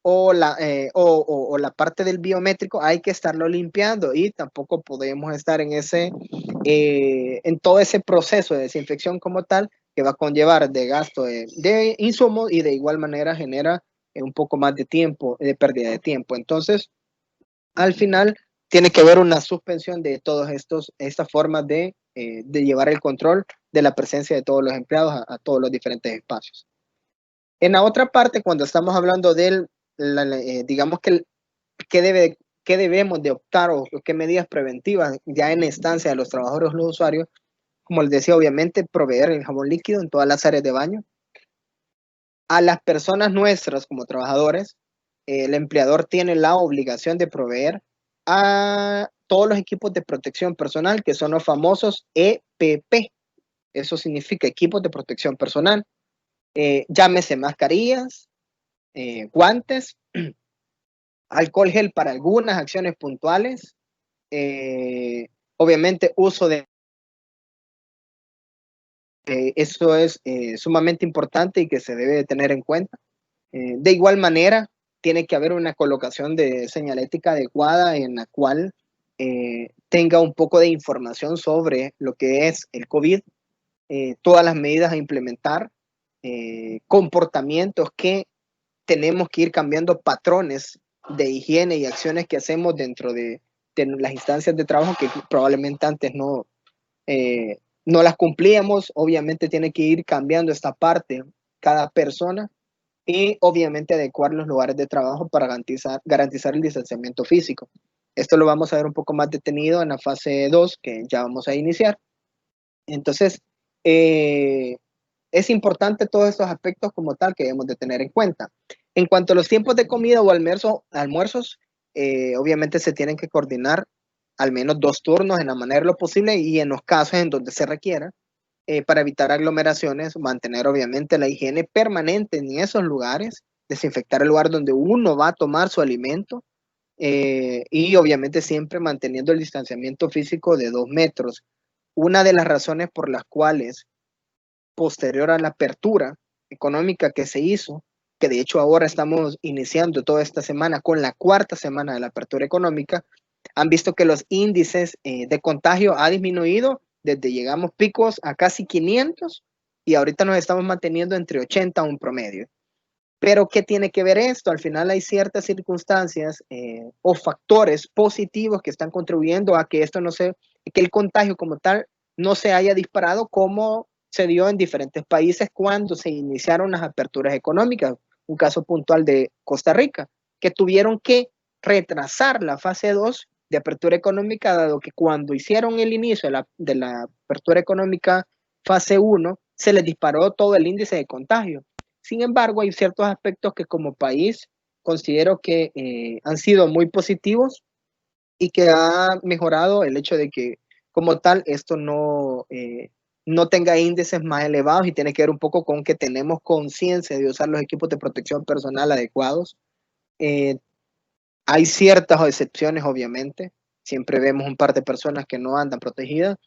o la parte del biométrico, hay que estarlo limpiando, y tampoco podemos estar en todo ese proceso de desinfección como tal, que va a conllevar de gasto de insumos, y de igual manera genera un poco más de tiempo, de pérdida de tiempo. Entonces, al final, tiene que haber una suspensión de todas estas formas de llevar el control de la presencia de todos los empleados a todos los diferentes espacios. En la otra parte, cuando estamos hablando del, digamos que qué debemos de optar o qué medidas preventivas ya en la instancia de los trabajadores o los usuarios, como les decía, obviamente proveer el jabón líquido en todas las áreas de baño. A las personas nuestras como trabajadores, el empleador tiene la obligación de proveer a todos los equipos de protección personal, que son los famosos EPP. Eso significa equipos de protección personal. Llámese mascarillas, guantes, alcohol gel para algunas acciones puntuales, obviamente uso de... eso es sumamente importante y que se debe de tener en cuenta. De igual manera, tiene que haber una colocación de señalética adecuada en la cual tenga un poco de información sobre lo que es el COVID, todas las medidas a implementar, comportamientos que tenemos que ir cambiando, patrones de higiene y acciones que hacemos dentro de las instancias de trabajo que probablemente antes no las cumplíamos. Obviamente tiene que ir cambiando esta parte cada persona, y obviamente adecuar los lugares de trabajo para garantizar el distanciamiento físico. Esto lo vamos a ver un poco más detenido en la fase 2, que ya vamos a iniciar. Entonces, es importante todos estos aspectos como tal que debemos de tener en cuenta. En cuanto a los tiempos de comida o almuerzos, obviamente se tienen que coordinar al menos 2 turnos en la manera de lo posible y en los casos en donde se requiera, para evitar aglomeraciones, mantener obviamente la higiene permanente en esos lugares, desinfectar el lugar donde uno va a tomar su alimento, y obviamente siempre manteniendo el distanciamiento físico de 2 metros. Una de las razones por las cuales, posterior a la apertura económica que se hizo, que de hecho ahora estamos iniciando toda esta semana con la 4ª semana de la apertura económica, han visto que los índices de contagio ha disminuido desde llegamos picos a casi 500 y ahorita nos estamos manteniendo entre 80 a un promedio. Pero ¿qué tiene que ver esto? Al final hay ciertas circunstancias o factores positivos que están contribuyendo a que esto no se, que el contagio como tal no se haya disparado como se dio en diferentes países cuando se iniciaron las aperturas económicas. Un caso puntual de Costa Rica, que tuvieron que retrasar la fase 2 de apertura económica, dado que cuando hicieron el inicio de la apertura económica fase 1, se les disparó todo el índice de contagio. Sin embargo, hay ciertos aspectos que como país considero que han sido muy positivos y que ha mejorado el hecho de que como tal esto no tenga índices más elevados, y tiene que ver un poco con que tenemos conciencia de usar los equipos de protección personal adecuados. Hay ciertas excepciones, obviamente. Siempre vemos un par de personas que no andan protegidas.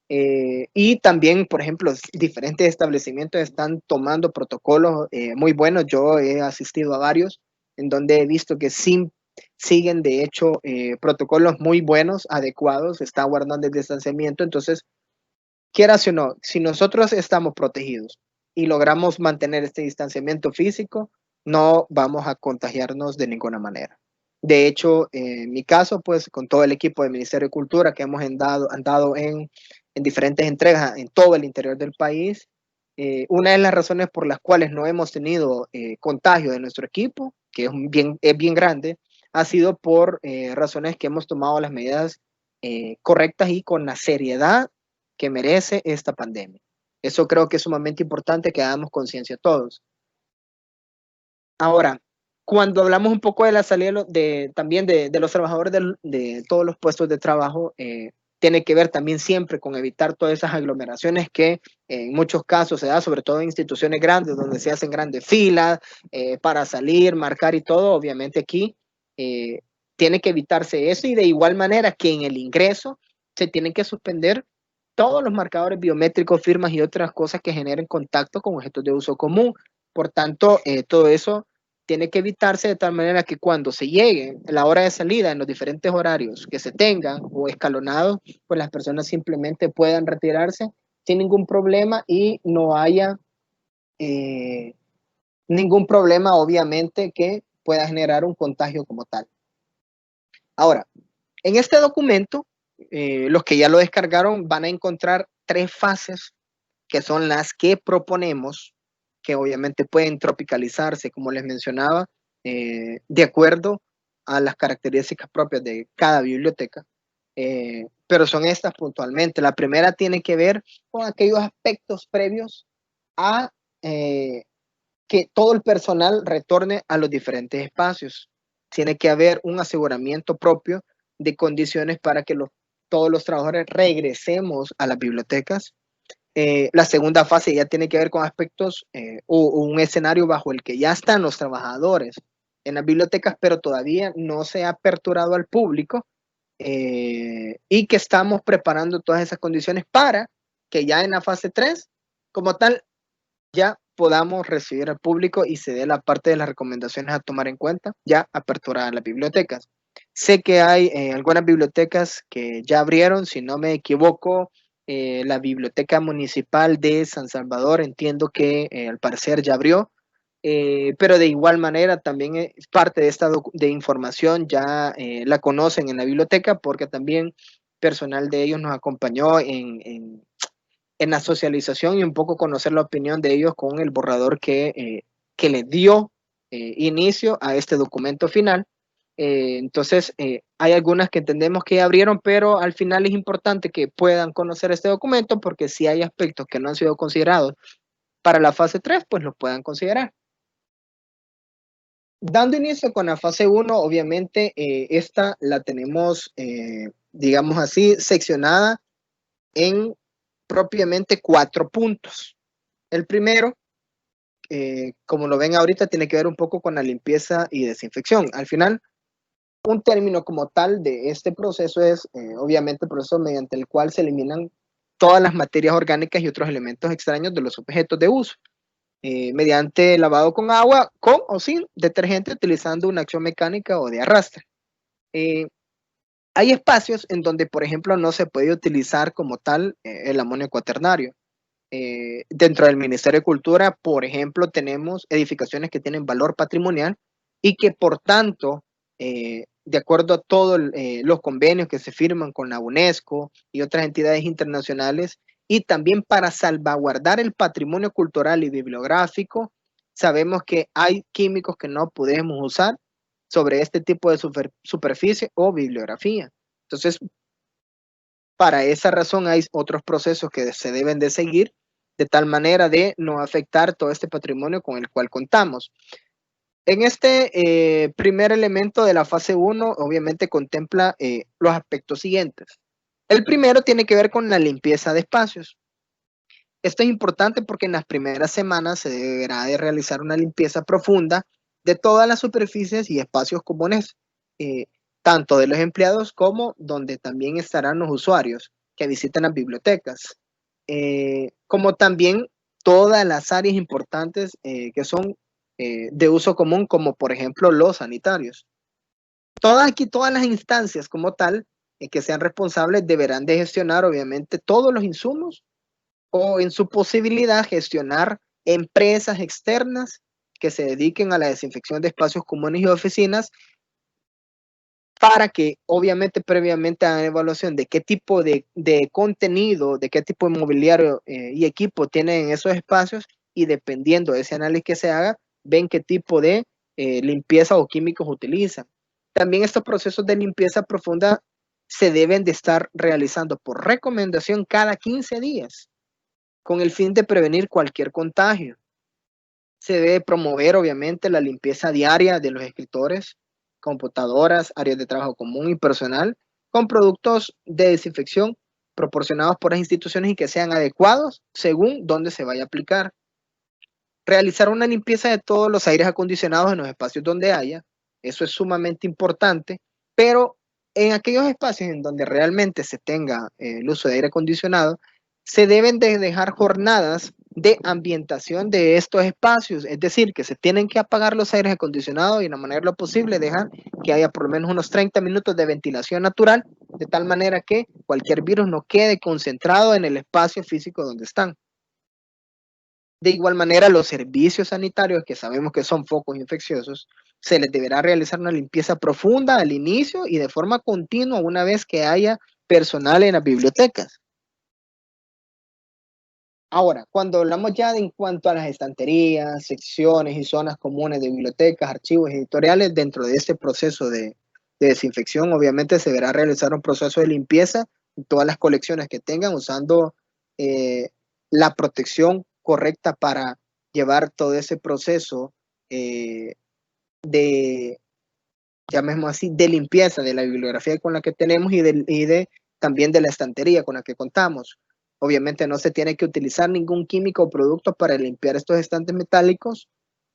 Y también, por ejemplo, diferentes establecimientos están tomando protocolos muy buenos. Yo he asistido a varios en donde he visto que siguen, de hecho, protocolos muy buenos, adecuados, está guardando el distanciamiento. Entonces, quieras o no, si nosotros estamos protegidos y logramos mantener este distanciamiento físico, no vamos a contagiarnos de ninguna manera. De hecho, en mi caso, pues con todo el equipo del Ministerio de Cultura que hemos andado en diferentes entregas en todo el interior del país, una de las razones por las cuales no hemos tenido contagio de nuestro equipo, que es bien grande, ha sido por razones que hemos tomado las medidas correctas y con la seriedad que merece esta pandemia. Eso creo que es sumamente importante que hagamos conciencia todos. Ahora, cuando hablamos un poco de la salida también de los trabajadores de todos los puestos de trabajo, tiene que ver también siempre con evitar todas esas aglomeraciones que en muchos casos se da, sobre todo en instituciones grandes, donde se hacen grandes filas para salir, marcar y todo. Obviamente aquí tiene que evitarse eso, y de igual manera que en el ingreso se tienen que suspender todos los marcadores biométricos, firmas y otras cosas que generen contacto con objetos de uso común. Por tanto, todo eso tiene que evitarse de tal manera que cuando se llegue la hora de salida en los diferentes horarios que se tengan o escalonados, pues las personas simplemente puedan retirarse sin ningún problema y no haya ningún problema, obviamente, que pueda generar un contagio como tal. Ahora, en este documento, los que ya lo descargaron van a encontrar 3 fases que son las que proponemos, que obviamente pueden tropicalizarse, como les mencionaba, de acuerdo a las características propias de cada biblioteca, pero son estas puntualmente. La primera tiene que ver con aquellos aspectos previos a que todo el personal retorne a los diferentes espacios. Tiene que haber un aseguramiento propio de condiciones para que todos los trabajadores regresemos a las bibliotecas. La segunda fase ya tiene que ver con aspectos o un escenario bajo el que ya están los trabajadores en las bibliotecas, pero todavía no se ha aperturado al público, y que estamos preparando todas esas condiciones para que ya en la fase 3, como tal, ya podamos recibir al público y se dé la parte de las recomendaciones a tomar en cuenta, ya aperturadas las bibliotecas. Sé que hay algunas bibliotecas que ya abrieron, si no me equivoco, la Biblioteca Municipal de San Salvador, entiendo que al parecer ya abrió, pero de igual manera también es parte de esta de información, ya la conocen en la biblioteca, porque también personal de ellos nos acompañó en la socialización y un poco conocer la opinión de ellos con el borrador que le dio inicio a este documento final. Entonces, hay algunas que entendemos que ya abrieron, pero al final es importante que puedan conocer este documento, porque si hay aspectos que no han sido considerados para la fase 3, pues los puedan considerar. Dando inicio con la fase 1, obviamente esta la tenemos digamos así, seccionada en propiamente 4 puntos. El primero, como lo ven ahorita, tiene que ver un poco con la limpieza y desinfección. Al final, un término como tal de este proceso es, obviamente, el proceso mediante el cual se eliminan todas las materias orgánicas y otros elementos extraños de los objetos de uso, mediante lavado con agua, con o sin detergente, utilizando una acción mecánica o de arrastre. Hay espacios en donde, por ejemplo, no se puede utilizar como tal el amonio cuaternario. Dentro del Ministerio de Cultura, por ejemplo, tenemos edificaciones que tienen valor patrimonial y que, por tanto, de acuerdo a todos los convenios que se firman con la UNESCO y otras entidades internacionales, y también para salvaguardar el patrimonio cultural y bibliográfico, sabemos que hay químicos que no podemos usar sobre este tipo de superficie o bibliografía. Entonces, para esa razón hay otros procesos que se deben de seguir de tal manera de no afectar todo este patrimonio con el cual contamos. En este primer elemento de la fase 1, obviamente contempla los aspectos siguientes. El primero tiene que ver con la limpieza de espacios. Esto es importante porque en las primeras semanas se deberá de realizar una limpieza profunda de todas las superficies y espacios comunes, tanto de los empleados como donde también estarán los usuarios que visiten las bibliotecas, como también todas las áreas importantes que son de uso común, como por ejemplo los sanitarios. Todas las instancias como tal que sean responsables deberán de gestionar obviamente todos los insumos o en su posibilidad gestionar empresas externas que se dediquen a la desinfección de espacios comunes y oficinas para que obviamente previamente hagan evaluación de qué tipo de contenido, de qué tipo de mobiliario y equipo tienen en esos espacios y dependiendo de ese análisis que se haga, ven qué tipo de limpieza o químicos utilizan. También estos procesos de limpieza profunda se deben de estar realizando por recomendación cada 15 días con el fin de prevenir cualquier contagio. Se debe promover, obviamente, la limpieza diaria de los escritores, computadoras, áreas de trabajo común y personal, con productos de desinfección proporcionados por las instituciones y que sean adecuados según dónde se vaya a aplicar. Realizar una limpieza de todos los aires acondicionados en los espacios donde haya, eso es sumamente importante, pero en aquellos espacios en donde realmente se tenga el uso de aire acondicionado, se deben de dejar jornadas de ambientación de estos espacios, es decir, que se tienen que apagar los aires acondicionados y de la manera lo posible dejar que haya por lo menos unos 30 minutos de ventilación natural, de tal manera que cualquier virus no quede concentrado en el espacio físico donde están. De igual manera, los servicios sanitarios, que sabemos que son focos infecciosos, se les deberá realizar una limpieza profunda al inicio y de forma continua una vez que haya personal en las bibliotecas. Ahora, cuando hablamos ya en cuanto a las estanterías, secciones y zonas comunes de bibliotecas, archivos editoriales, dentro de este proceso de desinfección, obviamente se deberá realizar un proceso de limpieza en todas las colecciones que tengan, usando la protección correcta para llevar todo ese proceso llamémoslo así, de limpieza de la bibliografía con la que tenemos y también de la estantería con la que contamos. Obviamente no se tiene que utilizar ningún químico o producto para limpiar estos estantes metálicos,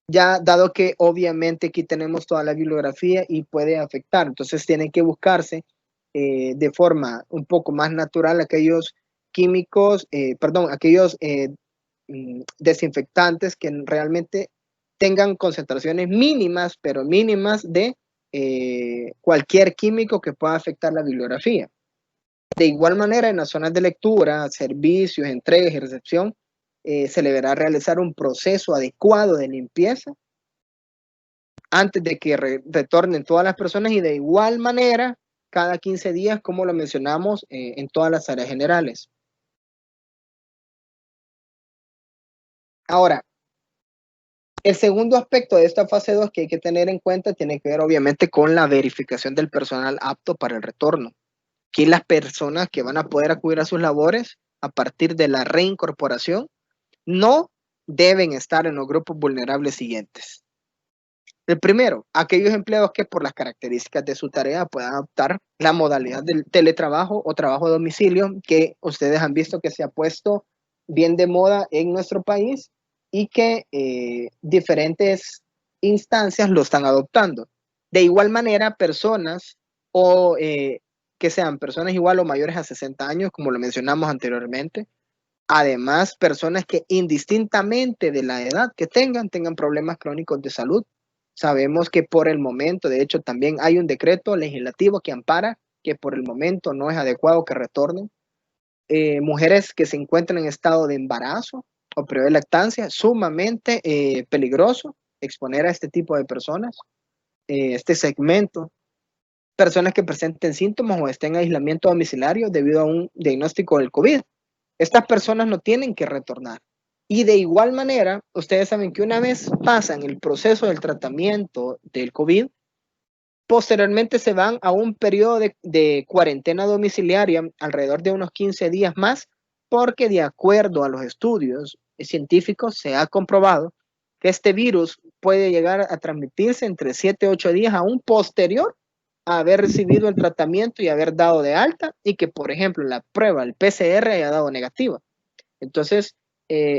ya dado que obviamente aquí tenemos toda la bibliografía y puede afectar. Entonces tienen que buscarse de forma un poco más natural aquellos químicos, aquellos desinfectantes que realmente tengan concentraciones mínimas, pero mínimas de cualquier químico que pueda afectar la bibliografía. De igual manera, en las zonas de lectura, servicios, entregas y recepción, se deberá realizar un proceso adecuado de limpieza antes de que retornen todas las personas y de igual manera cada 15 días, como lo mencionamos en todas las áreas generales. Ahora, el segundo aspecto de esta fase 2 que hay que tener en cuenta tiene que ver obviamente con la verificación del personal apto para el retorno. Aquí las personas que van a poder acudir a sus labores a partir de la reincorporación no deben estar en los grupos vulnerables siguientes. El primero, aquellos empleados que por las características de su tarea puedan adoptar la modalidad del teletrabajo o trabajo a domicilio, que ustedes han visto que se ha puesto bien de moda en nuestro país y que diferentes instancias lo están adoptando. De igual manera, personas o que sean personas igual o mayores a 60 años, como lo mencionamos anteriormente. Además, personas que indistintamente de la edad que tengan problemas crónicos de salud. Sabemos que por el momento, de hecho, también hay un decreto legislativo que ampara que por el momento no es adecuado que retornen. Mujeres que se encuentran en estado de embarazo o periodo de lactancia, sumamente peligroso exponer a este tipo de personas, este segmento. Personas que presenten síntomas o estén en aislamiento domiciliario debido a un diagnóstico del COVID. Estas personas no tienen que retornar. Y de igual manera, ustedes saben que una vez pasan el proceso del tratamiento del COVID, posteriormente se van a un periodo de cuarentena domiciliaria alrededor de unos 15 días más, porque de acuerdo a los estudios científicos se ha comprobado que este virus puede llegar a transmitirse entre 7 y 8 días aún posterior a haber recibido el tratamiento y haber dado de alta y que, por ejemplo, la prueba, el PCR, haya dado negativa. Entonces,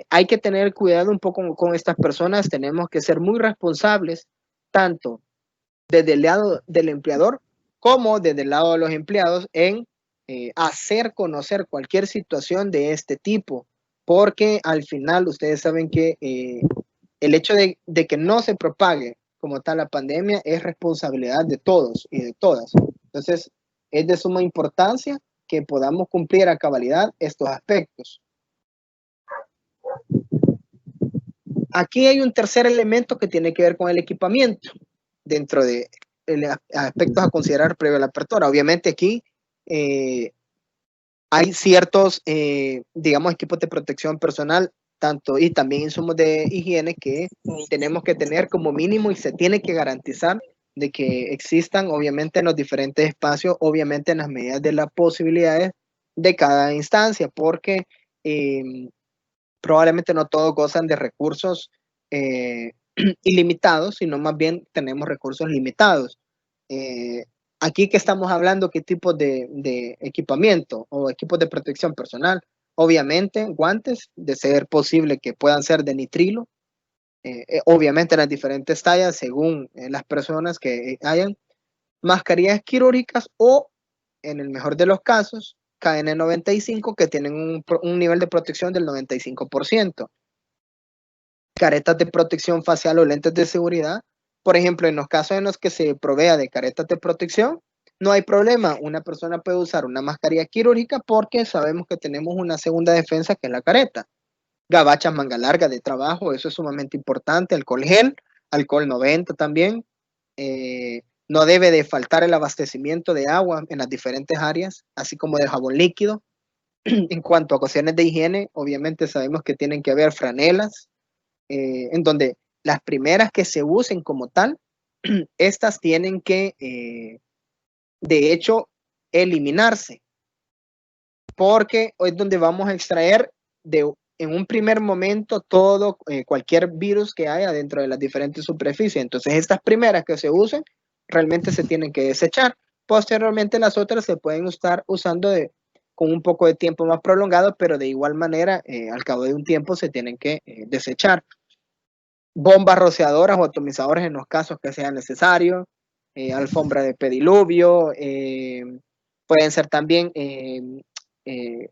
hay que tener cuidado un poco con estas personas. Tenemos que ser muy responsables, tanto desde el lado del empleador como desde el lado de los empleados, en hacer conocer cualquier situación de este tipo, porque al final ustedes saben que el hecho de que no se propague como tal la pandemia es responsabilidad de todos y de todas. Entonces, es de suma importancia que podamos cumplir a cabalidad estos aspectos. Aquí hay un tercer elemento que tiene que ver con el equipamiento dentro de aspectos a considerar previo a la apertura. Obviamente aquí hay ciertos, digamos, equipos de protección personal, tanto y también insumos de higiene que tenemos que tener como mínimo y se tiene que garantizar de que existan, obviamente, en los diferentes espacios, obviamente en las medidas de las posibilidades de cada instancia, porque probablemente no todos gozan de recursos ilimitados, sino más bien tenemos recursos limitados. Aquí que estamos hablando, ¿qué tipo de equipamiento o equipos de protección personal? Obviamente, guantes, de ser posible que puedan ser de nitrilo, obviamente en las diferentes tallas, según las personas que hayan, mascarillas quirúrgicas o, en el mejor de los casos, KN95, que tienen un nivel de protección del 95%. Caretas de protección facial o lentes de seguridad. Por ejemplo, en los casos en los que se provea de caretas de protección, no hay problema. Una persona puede usar una mascarilla quirúrgica porque sabemos que tenemos una segunda defensa que es la careta. Gabachas manga larga de trabajo, eso es sumamente importante. Alcohol gel, alcohol 90 también. No debe de faltar el abastecimiento de agua en las diferentes áreas, así como de jabón líquido. En cuanto a cuestiones de higiene, obviamente sabemos que tienen que haber franelas, en donde las primeras que se usen como tal, estas tienen que, de hecho, eliminarse, porque es donde vamos a extraer en un primer momento todo, cualquier virus que haya dentro de las diferentes superficies. Entonces, estas primeras que se usen realmente se tienen que desechar. Posteriormente, las otras se pueden estar usando con un poco de tiempo más prolongado, pero de igual manera, al cabo de un tiempo se tienen que desechar. Bombas rociadoras o atomizadores en los casos que sea necesario, alfombra de pediluvio, pueden ser también de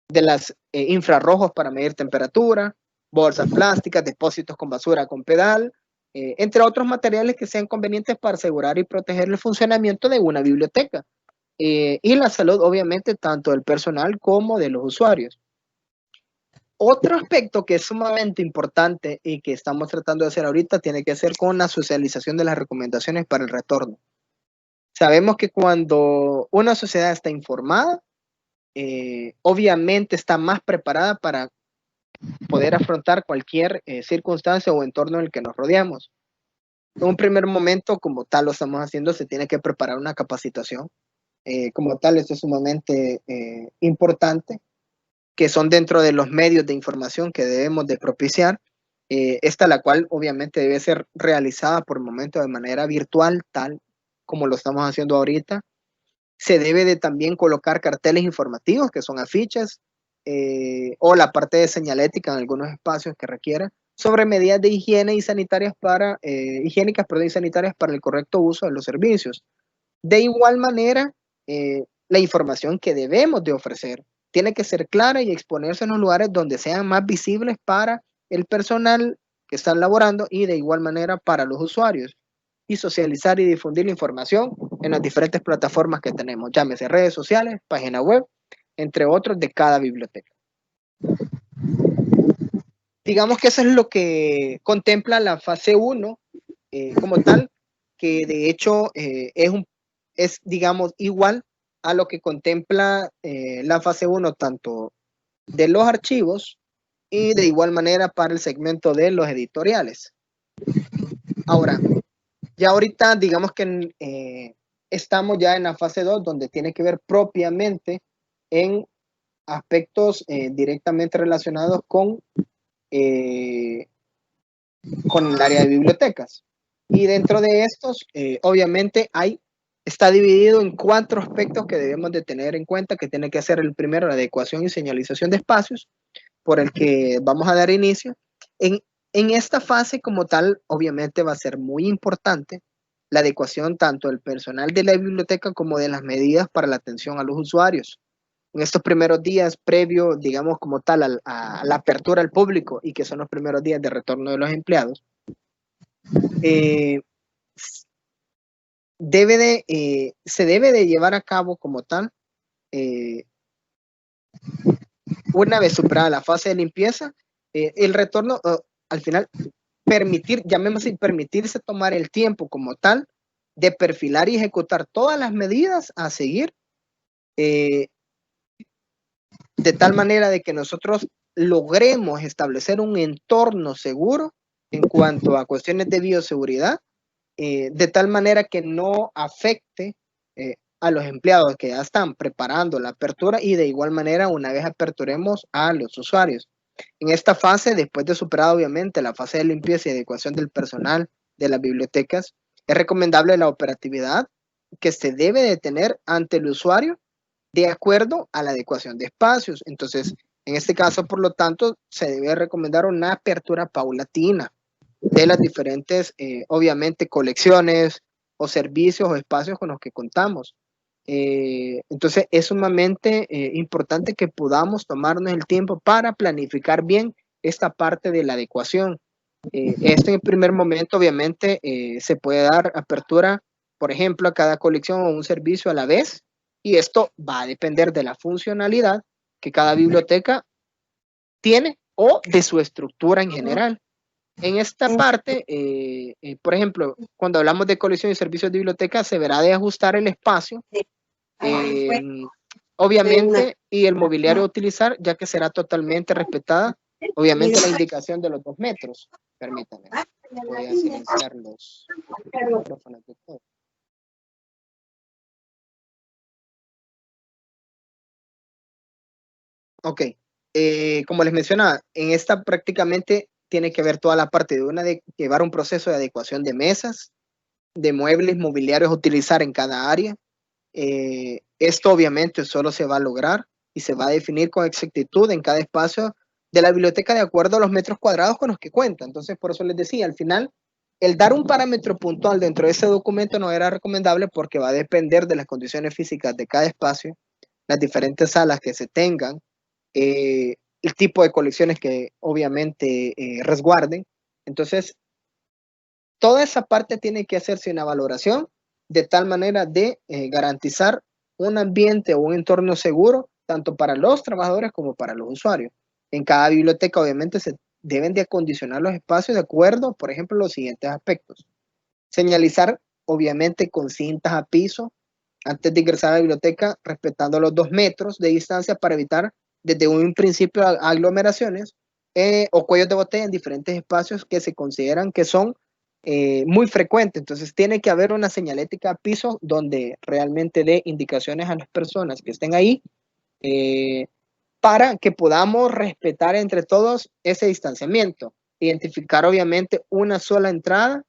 las infrarrojos para medir temperatura, bolsas plásticas, depósitos con basura con pedal, entre otros materiales que sean convenientes para asegurar y proteger el funcionamiento de una biblioteca y la salud, obviamente, tanto del personal como de los usuarios. Otro aspecto que es sumamente importante y que estamos tratando de hacer ahorita tiene que ver con la socialización de las recomendaciones para el retorno. Sabemos que cuando una sociedad está informada, obviamente está más preparada para poder afrontar cualquier circunstancia o entorno en el que nos rodeamos. En un primer momento, como tal lo estamos haciendo, se tiene que preparar una capacitación. Como tal, esto es sumamente importante, que son dentro de los medios de información que debemos de propiciar. esta la cual obviamente debe ser realizada por el momento de manera virtual, tal como lo estamos haciendo ahorita. Se debe de también colocar carteles informativos, que son afiches, o la parte de señalética en algunos espacios que requieran, sobre medidas de higiene y sanitarias higiénicas, y sanitarias para el correcto uso de los servicios. De igual manera, la información que debemos de ofrecer tiene que ser clara y exponerse en los lugares donde sean más visibles para el personal que están laborando y de igual manera para los usuarios, y socializar y difundir la información en las diferentes plataformas que tenemos, llámese redes sociales, página web, entre otros de cada biblioteca. Digamos que eso es lo que contempla la fase 1 como tal, que de hecho es, digamos, igual a lo que contempla la fase 1 tanto de los archivos y de igual manera para el segmento de los editoriales. Ahora, ya ahorita digamos que estamos ya en la fase 2, donde tiene que ver propiamente en aspectos directamente relacionados con el área de bibliotecas. Y dentro de estos, obviamente está dividido en 4 aspectos que debemos de tener en cuenta, que tiene que ser el primero, la adecuación y señalización de espacios, por el que vamos a dar inicio. En esta fase como tal, obviamente va a ser muy importante la adecuación tanto del personal de la biblioteca como de las medidas para la atención a los usuarios. En estos primeros días previo, digamos como tal, a la apertura al público y que son los primeros días de retorno de los empleados, se debe de llevar a cabo como tal, una vez superada la fase de limpieza, el retorno, al final, permitirse tomar el tiempo como tal de perfilar y ejecutar todas las medidas a seguir, de tal manera de que nosotros logremos establecer un entorno seguro en cuanto a cuestiones de bioseguridad, de tal manera que no afecte a los empleados que ya están preparando la apertura y de igual manera una vez aperturemos a los usuarios. En esta fase, después de superar obviamente la fase de limpieza y adecuación del personal de las bibliotecas, es recomendable la operatividad que se debe de tener ante el usuario de acuerdo a la adecuación de espacios. Entonces, en este caso, por lo tanto, se debe recomendar una apertura paulatina de las diferentes, obviamente, colecciones o servicios o espacios con los que contamos. Entonces, es sumamente importante que podamos tomarnos el tiempo para planificar bien esta parte de la adecuación. Esto en primer momento, obviamente, se puede dar apertura, por ejemplo, a cada colección o un servicio a la vez, y esto va a depender de la funcionalidad que cada biblioteca tiene o de su estructura en general. En esta parte, por ejemplo, cuando hablamos de colección y servicios de biblioteca, se verá de ajustar el espacio, obviamente, y el mobiliario a utilizar, ya que será totalmente respetada, obviamente, la indicación de los 2 metros. Permítanme, voy a silenciar los micrófonos de todos. Ok, como les mencionaba, en esta prácticamente tiene que ver toda la parte de llevar un proceso de adecuación de mesas, de muebles, mobiliarios a utilizar en cada área. Esto obviamente solo se va a lograr y se va a definir con exactitud en cada espacio de la biblioteca de acuerdo a los metros cuadrados con los que cuenta. Entonces, por eso les decía, al final, el dar un parámetro puntual dentro de ese documento no era recomendable porque va a depender de las condiciones físicas de cada espacio, las diferentes salas que se tengan, el tipo de colecciones que obviamente resguarden. Entonces, toda esa parte tiene que hacerse una valoración de tal manera de garantizar un ambiente o un entorno seguro tanto para los trabajadores como para los usuarios. En cada biblioteca obviamente se deben de acondicionar los espacios de acuerdo, por ejemplo, los siguientes aspectos. Señalizar obviamente con cintas a piso antes de ingresar a la biblioteca, respetando los 2 metros de distancia para evitar desde un principio aglomeraciones o cuellos de botella en diferentes espacios que se consideran que son muy frecuentes. Entonces tiene que haber una señalética a piso donde realmente dé indicaciones a las personas que estén ahí para que podamos respetar entre todos ese distanciamiento. identificar obviamente una sola entrada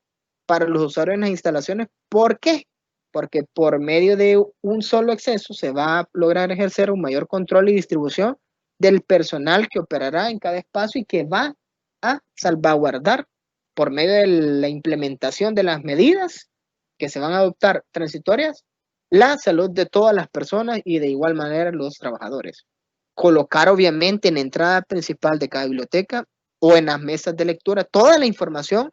para los usuarios en las instalaciones. ¿Por qué? Porque por medio de un solo acceso se va a lograr ejercer un mayor control y distribución del personal que operará en cada espacio y que va a salvaguardar por medio de la implementación de las medidas que se van a adoptar transitorias la salud de todas las personas y de igual manera los trabajadores. Colocar obviamente en la entrada principal de cada biblioteca o en las mesas de lectura toda la información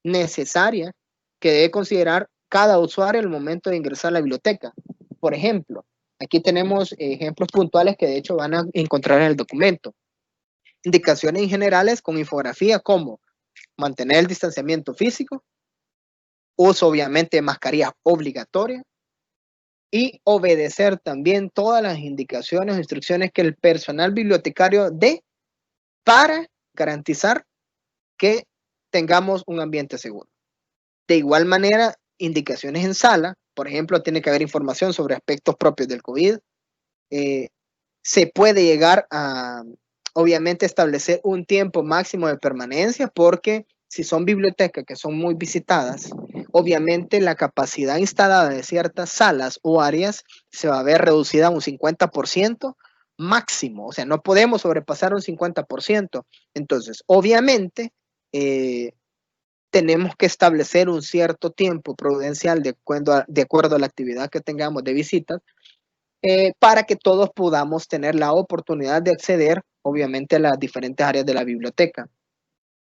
necesaria que debe considerar cada usuario al momento de ingresar a la biblioteca. Por ejemplo, aquí tenemos ejemplos puntuales que de hecho van a encontrar en el documento. Indicaciones generales con infografía como mantener el distanciamiento físico, uso obviamente de mascarilla obligatoria y obedecer también todas las indicaciones o instrucciones que el personal bibliotecario dé para garantizar que tengamos un ambiente seguro. De igual manera, indicaciones en sala, por ejemplo, tiene que haber información sobre aspectos propios del COVID. Se puede llegar a, obviamente, establecer un tiempo máximo de permanencia porque si son bibliotecas que son muy visitadas, obviamente la capacidad instalada de ciertas salas o áreas se va a ver reducida a un 50% máximo. O sea, no podemos sobrepasar un 50%. Entonces, obviamente, tenemos que establecer un cierto tiempo prudencial de acuerdo a la actividad que tengamos de visitas para que todos podamos tener la oportunidad de acceder, obviamente, a las diferentes áreas de la biblioteca.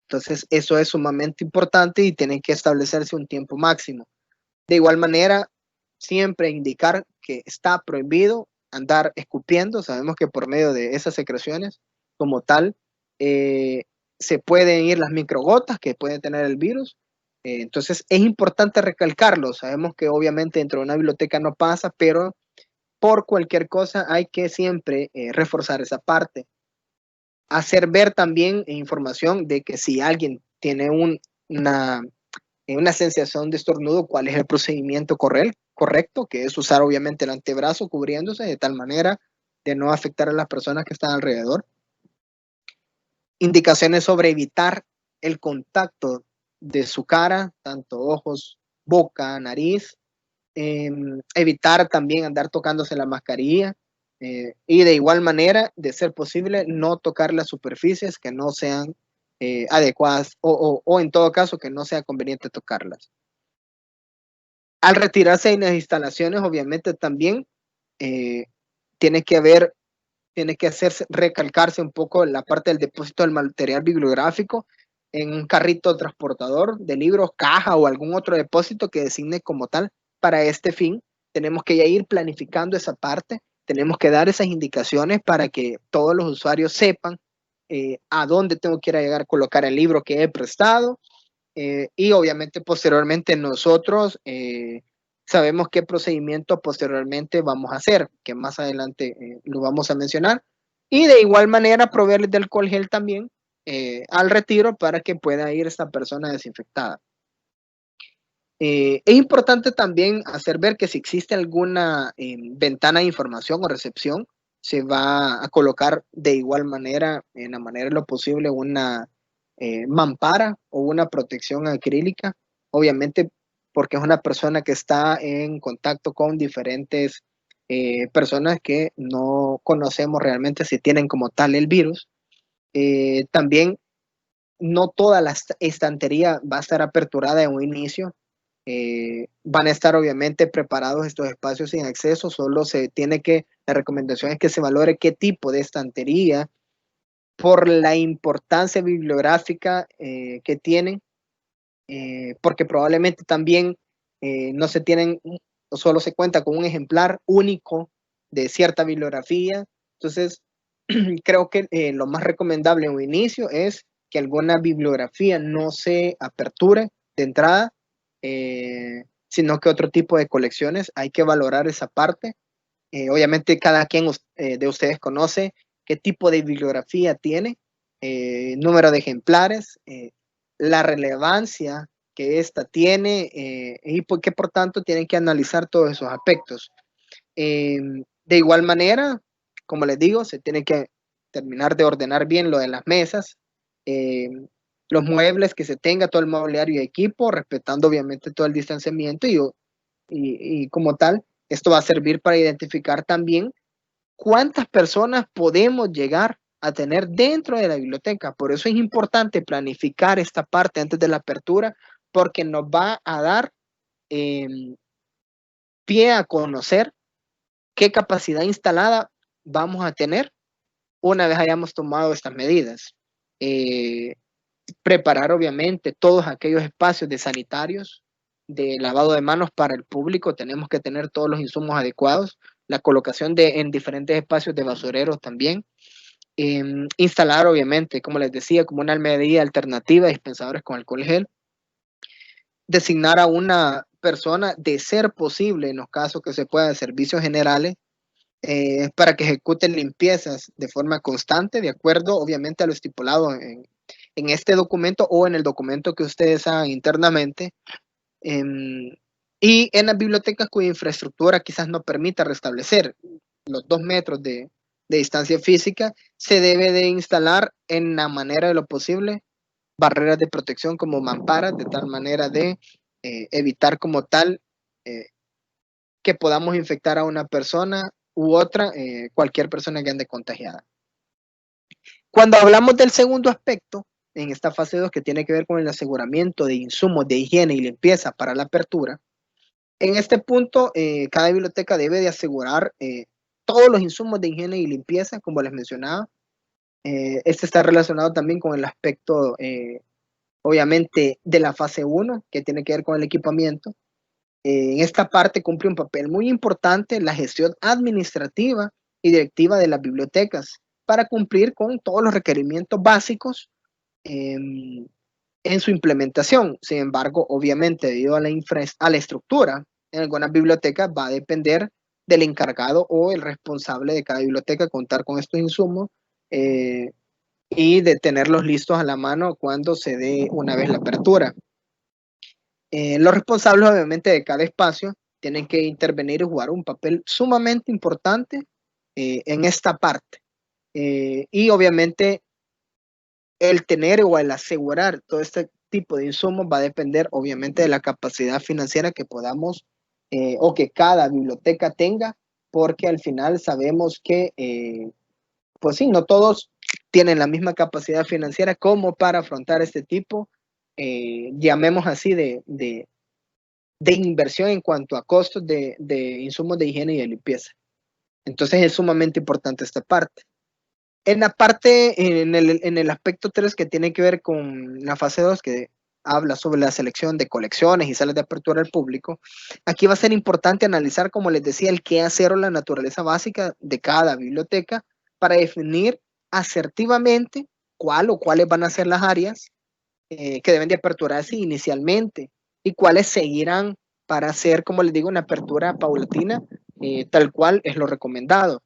Entonces, eso es sumamente importante y tiene que establecerse un tiempo máximo. De igual manera, siempre indicar que está prohibido andar escupiendo. Sabemos que por medio de esas secreciones, como tal, se pueden ir las microgotas que pueden tener el virus. Entonces, es importante recalcarlo. Sabemos que obviamente dentro de una biblioteca no pasa, pero por cualquier cosa hay que siempre reforzar esa parte. Hacer ver también información de que si alguien tiene una sensación de estornudo, cuál es el procedimiento correcto, que es usar obviamente el antebrazo cubriéndose de tal manera de no afectar a las personas que están alrededor. Indicaciones sobre evitar el contacto de su cara, tanto ojos, boca, nariz. Evitar también andar tocándose la mascarilla y de igual manera, de ser posible, no tocar las superficies que no sean adecuadas o en todo caso que no sea conveniente tocarlas. Al retirarse de las instalaciones, obviamente también tiene que hacerse recalcarse un poco la parte del depósito del material bibliográfico en un carrito transportador de libros, caja o algún otro depósito que designe como tal. Para este fin, tenemos que ya ir planificando esa parte, tenemos que dar esas indicaciones para que todos los usuarios sepan a dónde tengo que ir a llegar a colocar el libro que he prestado y obviamente posteriormente nosotros sabemos qué procedimiento posteriormente vamos a hacer, que más adelante lo vamos a mencionar, y de igual manera proveerles de alcohol gel también al retiro para que pueda ir esta persona desinfectada. Es importante también hacer ver que si existe alguna ventana de información o recepción, se va a colocar de igual manera, en la manera de lo posible, una mampara o una protección acrílica, obviamente porque es una persona que está en contacto con diferentes personas que no conocemos realmente si tienen como tal el virus. También no toda la estantería va a estar aperturada en un inicio. Van a estar obviamente preparados estos espacios sin acceso, solo se tiene que, la recomendación es que se valore qué tipo de estantería por la importancia bibliográfica que tienen, porque probablemente también no se tienen, o solo se cuenta con un ejemplar único de cierta bibliografía. Entonces, creo que lo más recomendable en un inicio es que alguna bibliografía no se aperture de entrada, sino que otro tipo de colecciones. Hay que valorar esa parte. Obviamente cada quien de ustedes conoce qué tipo de bibliografía tiene, número de ejemplares, la relevancia que ésta tiene y que por tanto tienen que analizar todos esos aspectos. De igual manera, como les digo, se tiene que terminar de ordenar bien lo de las mesas. los muebles que se tenga, todo el mobiliario y equipo, respetando obviamente todo el distanciamiento y como tal, esto va a servir para identificar también cuántas personas podemos llegar a tener dentro de la biblioteca. Por eso es importante planificar esta parte antes de la apertura, porque nos va a dar pie a conocer qué capacidad instalada vamos a tener una vez hayamos tomado estas medidas. Preparar obviamente todos aquellos espacios de sanitarios, de lavado de manos para el público, tenemos que tener todos los insumos adecuados, la colocación en diferentes espacios de basureros también. Instalar obviamente, como les decía, como una medida alternativa, dispensadores con alcohol gel. Designar a una persona, de ser posible, en los casos que se pueda, de servicios generales, para que ejecuten limpiezas de forma constante, de acuerdo obviamente a lo estipulado en este documento o en el documento que ustedes hagan internamente. Y en las bibliotecas cuya infraestructura quizás no permita restablecer los 2 metros de distancia física, se debe de instalar en la manera de lo posible barreras de protección como mamparas, de tal manera de evitar como tal que podamos infectar a una persona u otra, cualquier persona que ande contagiada. Cuando hablamos del segundo aspecto, en esta fase 2, que tiene que ver con el aseguramiento de insumos de higiene y limpieza para la apertura, en este punto, cada biblioteca debe de asegurar todos los insumos de higiene y limpieza, como les mencionaba. Este está relacionado también con el aspecto, obviamente, de la fase 1, que tiene que ver con el equipamiento. En esta parte cumple un papel muy importante la gestión administrativa y directiva de las bibliotecas para cumplir con todos los requerimientos básicos en su implementación. Sin embargo, obviamente, debido a la estructura, en algunas bibliotecas va a depender del encargado o el responsable de cada biblioteca contar con estos insumos y de tenerlos listos a la mano cuando se dé una vez la apertura. Los responsables, obviamente, de cada espacio tienen que intervenir y jugar un papel sumamente importante en esta parte. Y obviamente el tener o el asegurar todo este tipo de insumos va a depender obviamente de la capacidad financiera que podamos o que cada biblioteca tenga, porque al final sabemos que, pues sí, no todos tienen la misma capacidad financiera como para afrontar este tipo, llamemos así, de inversión en cuanto a costos de insumos de higiene y de limpieza. Entonces es sumamente importante esta parte. En la parte, en el aspecto 3, que tiene que ver con la fase 2, que habla sobre la selección de colecciones y salas de apertura al público, aquí va a ser importante analizar, como les decía, el qué hacer o la naturaleza básica de cada biblioteca para definir asertivamente cuál o cuáles van a ser las áreas que deben de aperturarse inicialmente y cuáles seguirán para hacer, como les digo, una apertura paulatina, tal cual es lo recomendado.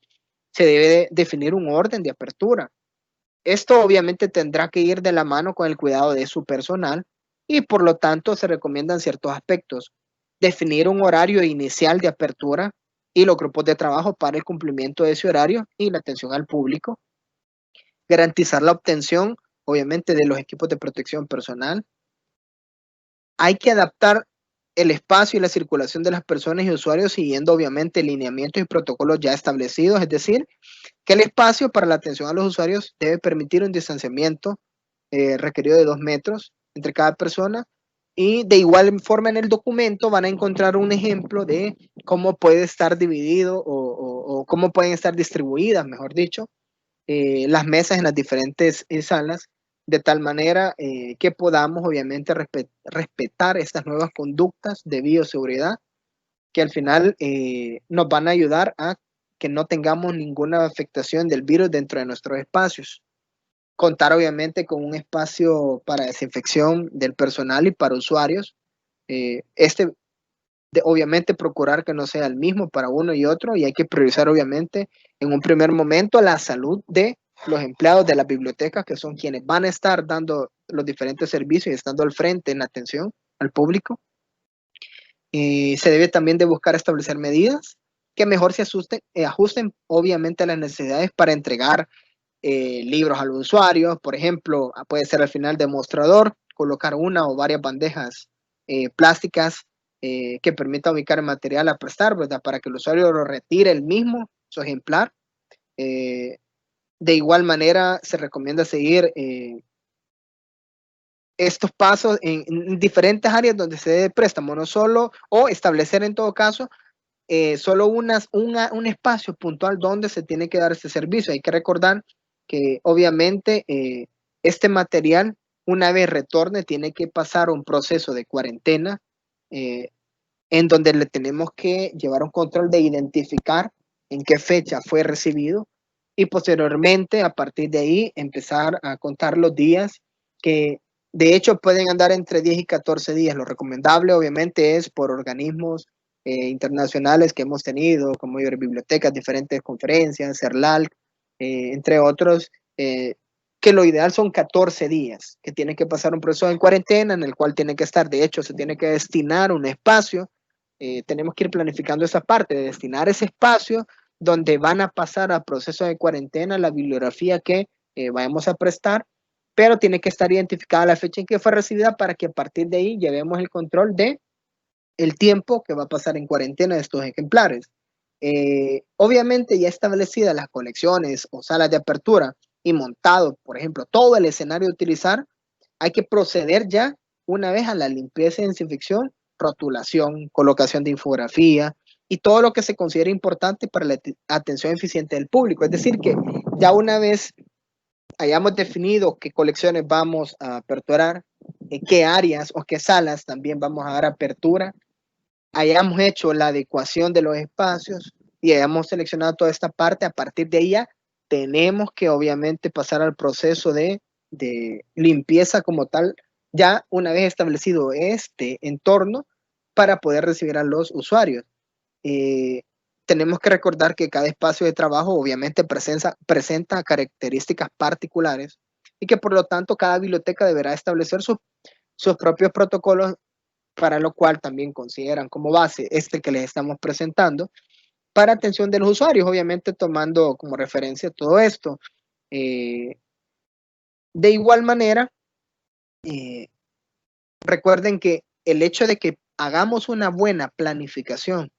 Se debe de definir un orden de apertura. Esto obviamente tendrá que ir de la mano con el cuidado de su personal y por lo tanto se recomiendan ciertos aspectos. Definir un horario inicial de apertura y los grupos de trabajo para el cumplimiento de ese horario y la atención al público. Garantizar la obtención, obviamente, de los equipos de protección personal. Hay que adaptar el espacio y la circulación de las personas y usuarios siguiendo obviamente lineamientos y protocolos ya establecidos, es decir, que el espacio para la atención a los usuarios debe permitir un distanciamiento requerido de 2 metros entre cada persona, y de igual forma en el documento van a encontrar un ejemplo de cómo puede estar dividido o cómo pueden estar distribuidas, mejor dicho, las mesas en las diferentes salas, de tal manera que podamos obviamente respetar estas nuevas conductas de bioseguridad que al final nos van a ayudar a que no tengamos ninguna afectación del virus dentro de nuestros espacios. Contar obviamente con un espacio para desinfección del personal y para usuarios. Obviamente procurar que no sea el mismo para uno y otro, y hay que priorizar obviamente en un primer momento la salud de los empleados de las bibliotecas, que son quienes van a estar dando los diferentes servicios y estando al frente en atención al público. Se debe también de buscar establecer medidas que mejor se ajusten obviamente a las necesidades para entregar libros al usuario, por ejemplo, puede ser al final del mostrador, colocar una o varias bandejas plásticas que permita ubicar el material a prestar, ¿verdad? Para que el usuario lo retire el mismo, su ejemplar. De igual manera, se recomienda seguir estos pasos en diferentes áreas donde se dé préstamo, no solo, o establecer en todo caso, solo un espacio puntual donde se tiene que dar este servicio. Hay que recordar que obviamente este material, una vez retorne, tiene que pasar un proceso de cuarentena en donde le tenemos que llevar un control de identificar en qué fecha fue recibido y posteriormente, a partir de ahí, empezar a contar los días que de hecho pueden andar entre 10 y 14 días. Lo recomendable obviamente es por organismos internacionales que hemos tenido, como bibliotecas, diferentes conferencias, CERLAL, entre otros, que lo ideal son 14 días, que tiene que pasar un proceso en cuarentena en el cual tiene que estar, de hecho, se tiene que destinar un espacio. Tenemos que ir planificando esa parte de destinar ese espacio donde van a pasar al proceso de cuarentena la bibliografía que vayamos a prestar, pero tiene que estar identificada la fecha en que fue recibida para que a partir de ahí llevemos el control de el tiempo que va a pasar en cuarentena de estos ejemplares. Obviamente ya establecidas las colecciones o salas de apertura y montado, por ejemplo, todo el escenario a utilizar, hay que proceder ya una vez a la limpieza y desinfección, rotulación, colocación de infografía y todo lo que se considera importante para la atención eficiente del público. Es decir, que ya una vez hayamos definido qué colecciones vamos a aperturar, en qué áreas o qué salas también vamos a dar apertura, hayamos hecho la adecuación de los espacios y hayamos seleccionado toda esta parte, a partir de ella tenemos que obviamente pasar al proceso de limpieza como tal, ya una vez establecido este entorno para poder recibir a los usuarios. Tenemos que recordar que cada espacio de trabajo obviamente presenta características particulares y que por lo tanto cada biblioteca deberá establecer sus propios protocolos, para lo cual también consideran como base este que les estamos presentando para atención de los usuarios, obviamente tomando como referencia todo esto. De igual manera, recuerden que el hecho de que hagamos una buena planificación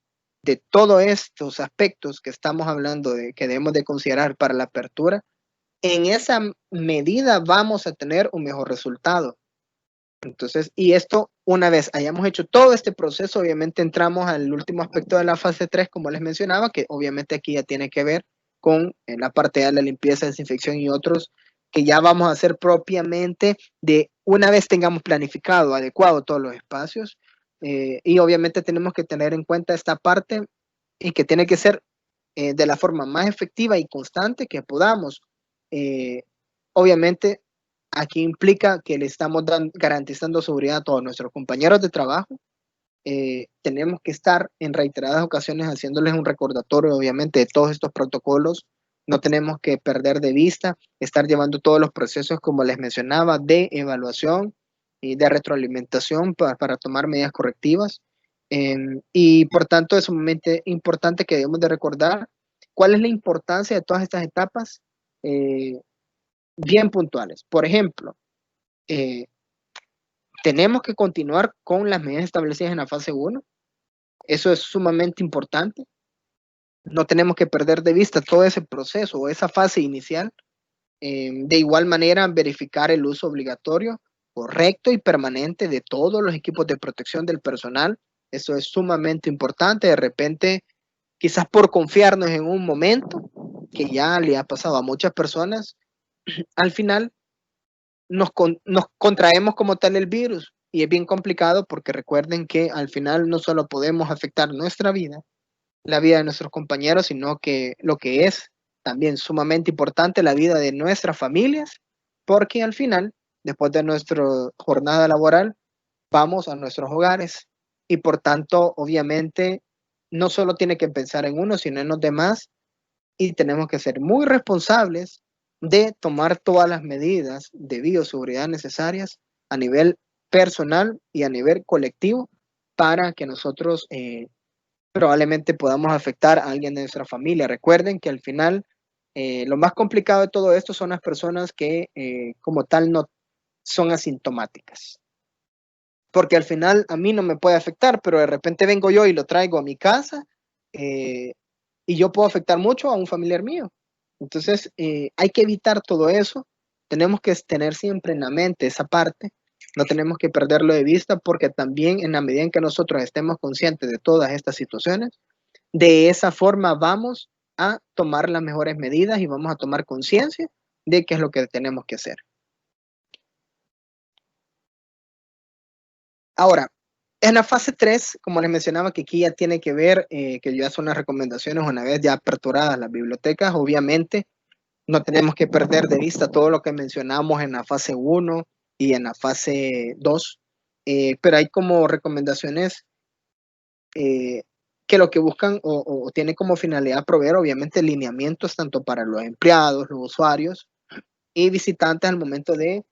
de todos estos aspectos que estamos hablando de que debemos de considerar para la apertura, en esa medida vamos a tener un mejor resultado. Entonces, y esto, una vez hayamos hecho todo este proceso, obviamente entramos al último aspecto de la fase 3, como les mencionaba, que obviamente aquí ya tiene que ver con la parte de la limpieza, desinfección y otros que ya vamos a hacer propiamente de una vez tengamos planificado, adecuado todos los espacios. Y obviamente tenemos que tener en cuenta esta parte y que tiene que ser de la forma más efectiva y constante que podamos. Obviamente, aquí implica que le estamos garantizando seguridad a todos nuestros compañeros de trabajo. Tenemos que estar en reiteradas ocasiones haciéndoles un recordatorio, obviamente, de todos estos protocolos. No tenemos que perder de vista, estar llevando todos los procesos, como les mencionaba, de evaluación y de retroalimentación para tomar medidas correctivas. Y por tanto es sumamente importante que debemos de recordar cuál es la importancia de todas estas etapas bien puntuales. Por ejemplo, tenemos que continuar con las medidas establecidas en la fase 1. Eso es sumamente importante. No tenemos que perder de vista todo ese proceso o esa fase inicial. De igual manera, verificar el uso obligatorio, correcto y permanente de todos los equipos de protección del personal. Eso es sumamente importante. De repente, quizás por confiarnos en un momento, que ya le ha pasado a muchas personas, al final nos contraemos como tal el virus y es bien complicado porque recuerden que al final no solo podemos afectar nuestra vida, la vida de nuestros compañeros, sino que lo que es también sumamente importante, la vida de nuestras familias, porque al final, después de nuestra jornada laboral, vamos a nuestros hogares y por tanto, obviamente, no solo tiene que pensar en uno, sino en los demás y tenemos que ser muy responsables de tomar todas las medidas de bioseguridad necesarias a nivel personal y a nivel colectivo para que nosotros probablemente podamos afectar a alguien de nuestra familia. Recuerden que al final Lo más complicado de todo esto son las personas que como tal no son asintomáticas. Porque al final a mí no me puede afectar, pero de repente vengo yo y lo traigo a mi casa y yo puedo afectar mucho a un familiar mío. Entonces hay que evitar todo eso. Tenemos que tener siempre en la mente esa parte. No tenemos que perderlo de vista porque también en la medida en que nosotros estemos conscientes de todas estas situaciones, de esa forma vamos a tomar las mejores medidas y vamos a tomar conciencia de qué es lo que tenemos que hacer. Ahora, en la fase 3, como les mencionaba, que aquí ya tiene que ver, que ya son las recomendaciones una vez ya aperturadas las bibliotecas, obviamente no tenemos que perder de vista todo lo que mencionamos en la fase 1 y en la fase 2, pero hay como recomendaciones que lo que buscan o tiene como finalidad proveer obviamente lineamientos tanto para los empleados, los usuarios y visitantes al momento de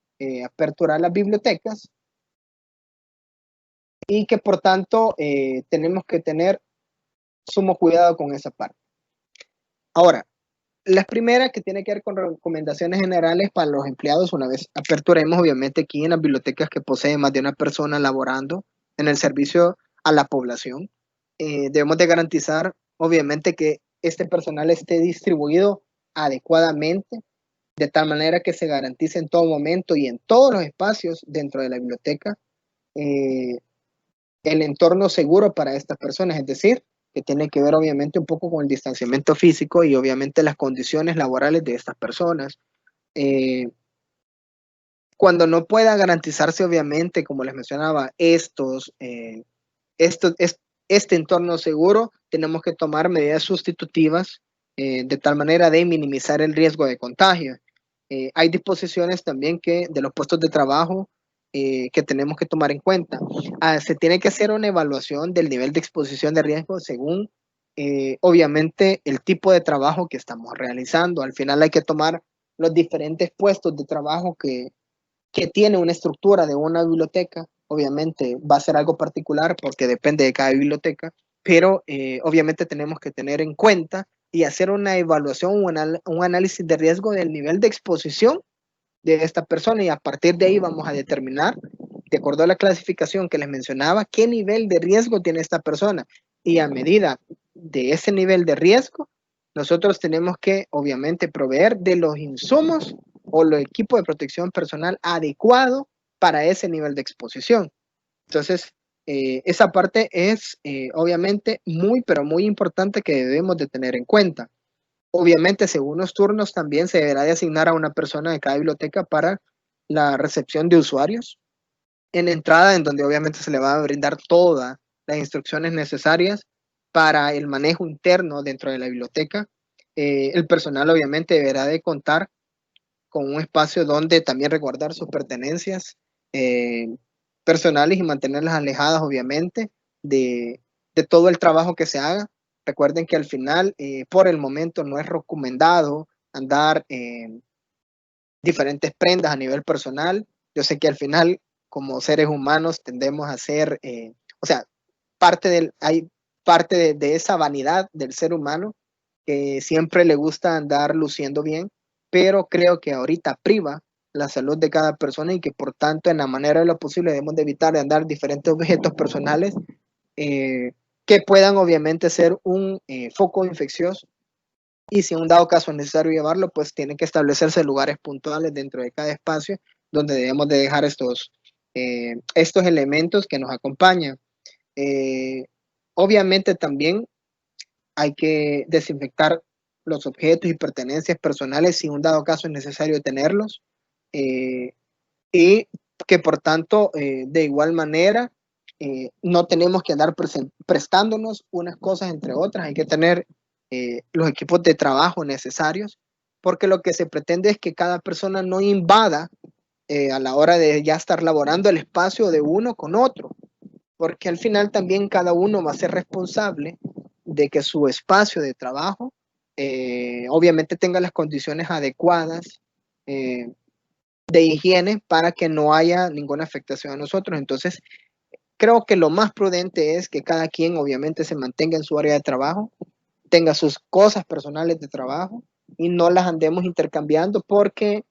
aperturar las bibliotecas y que por tanto tenemos que tener sumo cuidado con esa parte. Ahora, la primera que tiene que ver con recomendaciones generales para los empleados una vez aperturemos obviamente aquí en las bibliotecas que poseen más de una persona laborando en el servicio a la población. Debemos de garantizar obviamente que este personal esté distribuido adecuadamente de tal manera que se garantice en todo momento y en todos los espacios dentro de la biblioteca el entorno seguro para estas personas, es decir, que tiene que ver obviamente un poco con el distanciamiento físico y obviamente las condiciones laborales de estas personas. Cuando no pueda garantizarse obviamente, como les mencionaba, este entorno seguro, tenemos que tomar medidas sustitutivas de tal manera de minimizar el riesgo de contagio. Hay disposiciones también que de los puestos de trabajo que tenemos que tomar en cuenta. Se tiene que hacer una evaluación del nivel de exposición de riesgo según, obviamente, el tipo de trabajo que estamos realizando. Al final hay que tomar los diferentes puestos de trabajo que tiene una estructura de una biblioteca. Obviamente va a ser algo particular porque depende de cada biblioteca, pero obviamente tenemos que tener en cuenta y hacer una evaluación, un análisis de riesgo del nivel de exposición de esta persona y a partir de ahí vamos a determinar, de acuerdo a la clasificación que les mencionaba, qué nivel de riesgo tiene esta persona. Y a medida de ese nivel de riesgo, nosotros tenemos que, obviamente, proveer de los insumos o los equipos de protección personal adecuado para ese nivel de exposición. Entonces, esa parte es, obviamente, muy, pero muy importante que debemos de tener en cuenta. Obviamente, según los turnos, también se deberá de asignar a una persona de cada biblioteca para la recepción de usuarios en entrada, en donde obviamente se le va a brindar todas las instrucciones necesarias para el manejo interno dentro de la biblioteca. El personal obviamente deberá de contar con un espacio donde también resguardar sus pertenencias personales y mantenerlas alejadas obviamente de todo el trabajo que se haga. Recuerden que al final, por el momento, no es recomendado andar diferentes prendas a nivel personal. Yo sé que al final, como seres humanos, tendemos a ser, o sea, hay parte de esa vanidad del ser humano que siempre le gusta andar luciendo bien, pero creo que ahorita priva la salud de cada persona y que por tanto en la manera de lo posible debemos de evitar de andar diferentes objetos personales que puedan obviamente ser un foco infeccioso y si en un dado caso es necesario llevarlo, pues tienen que establecerse lugares puntuales dentro de cada espacio donde debemos de dejar estos elementos que nos acompañan. Obviamente también hay que desinfectar los objetos y pertenencias personales si en un dado caso es necesario tenerlos y que por tanto de igual manera no tenemos que andar prestándonos unas cosas entre otras, hay que tener los equipos de trabajo necesarios porque lo que se pretende es que cada persona no invada a la hora de ya estar laborando el espacio de uno con otro, porque al final también cada uno va a ser responsable de que su espacio de trabajo obviamente tenga las condiciones adecuadas de higiene para que no haya ninguna afectación a nosotros. Entonces, creo que lo más prudente es que cada quien obviamente se mantenga en su área de trabajo, tenga sus cosas personales de trabajo y no las andemos intercambiando porque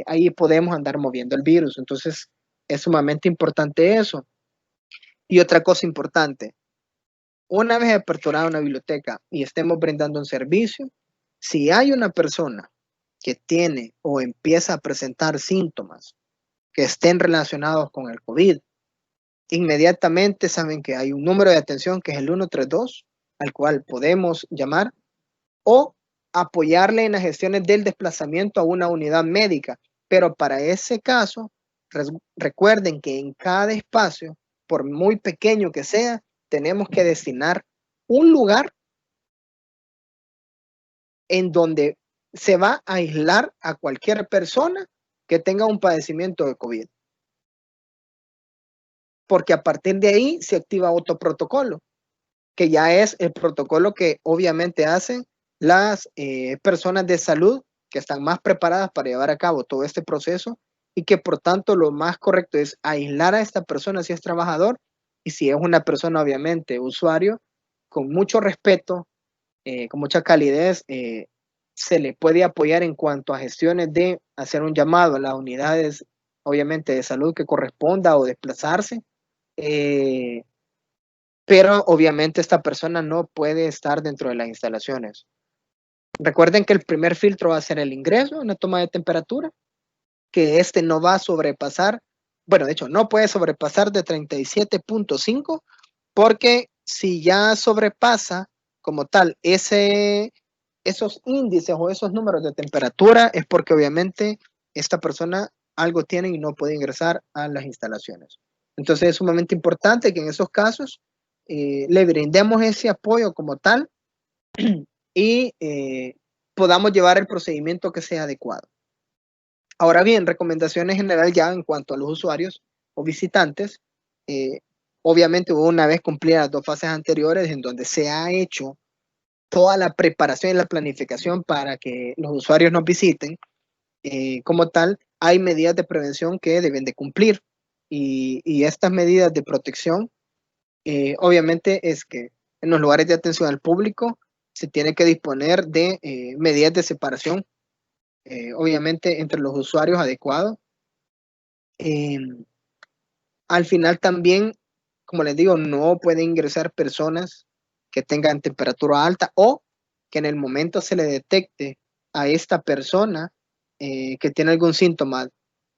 ahí podemos andar moviendo el virus. Entonces, es sumamente importante eso. Y otra cosa importante, una vez aperturada una biblioteca y estemos brindando un servicio, si hay una persona que tiene o empieza a presentar síntomas que estén relacionados con el COVID, inmediatamente saben que hay un número de atención que es el 132, al cual podemos llamar o apoyarle en las gestiones del desplazamiento a una unidad médica. Pero para ese caso, recuerden que en cada espacio, por muy pequeño que sea, tenemos que destinar un lugar en donde se va a aislar a cualquier persona que tenga un padecimiento de COVID. Porque a partir de ahí se activa otro protocolo, que ya es el protocolo que obviamente hacen las personas de salud que están más preparadas para llevar a cabo todo este proceso y que por tanto lo más correcto es aislar a esta persona si es trabajador y si es una persona obviamente usuario, con mucho respeto, con mucha calidez, se le puede apoyar en cuanto a gestiones de hacer un llamado a las unidades obviamente de salud que corresponda o desplazarse. Pero obviamente esta persona no puede estar dentro de las instalaciones. Recuerden que el primer filtro va a ser el ingreso, una toma de temperatura, que este no va a sobrepasar, bueno, de hecho no puede sobrepasar de 37.5, porque si ya sobrepasa como tal esos índices o esos números de temperatura, es porque obviamente esta persona algo tiene y no puede ingresar a las instalaciones. Entonces es sumamente importante que en esos casos le brindemos ese apoyo como tal y podamos llevar el procedimiento que sea adecuado. Ahora bien, recomendaciones generales ya en cuanto a los usuarios o visitantes. Obviamente una vez cumplidas las 2 fases anteriores en donde se ha hecho toda la preparación y la planificación para que los usuarios nos visiten, como tal, hay medidas de prevención que deben de cumplir. Y estas medidas de protección, obviamente, es que en los lugares de atención al público se tiene que disponer de medidas de separación, obviamente, entre los usuarios adecuados. Al final también, como les digo, no pueden ingresar personas que tengan temperatura alta o que en el momento se le detecte a esta persona que tiene algún síntoma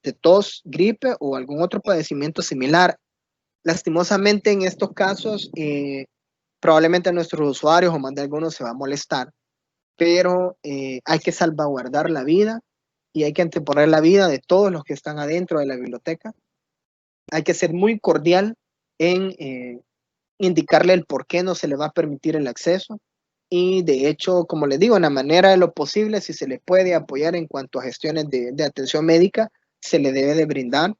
de tos, gripe o algún otro padecimiento similar. Lastimosamente en estos casos, probablemente nuestros usuarios o más de algunos se va a molestar, pero hay que salvaguardar la vida y hay que anteponer la vida de todos los que están adentro de la biblioteca. Hay que ser muy cordial en indicarle el por qué no se le va a permitir el acceso. Y de hecho, como les digo, en la manera de lo posible, si se le puede apoyar en cuanto a gestiones de atención médica, se le debe de brindar.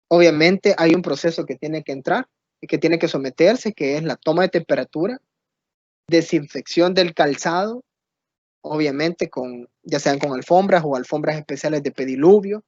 Obviamente hay un proceso que tiene que entrar y que tiene que someterse, que es la toma de temperatura, desinfección del calzado, obviamente ya sean con alfombras o alfombras especiales de pediluvio.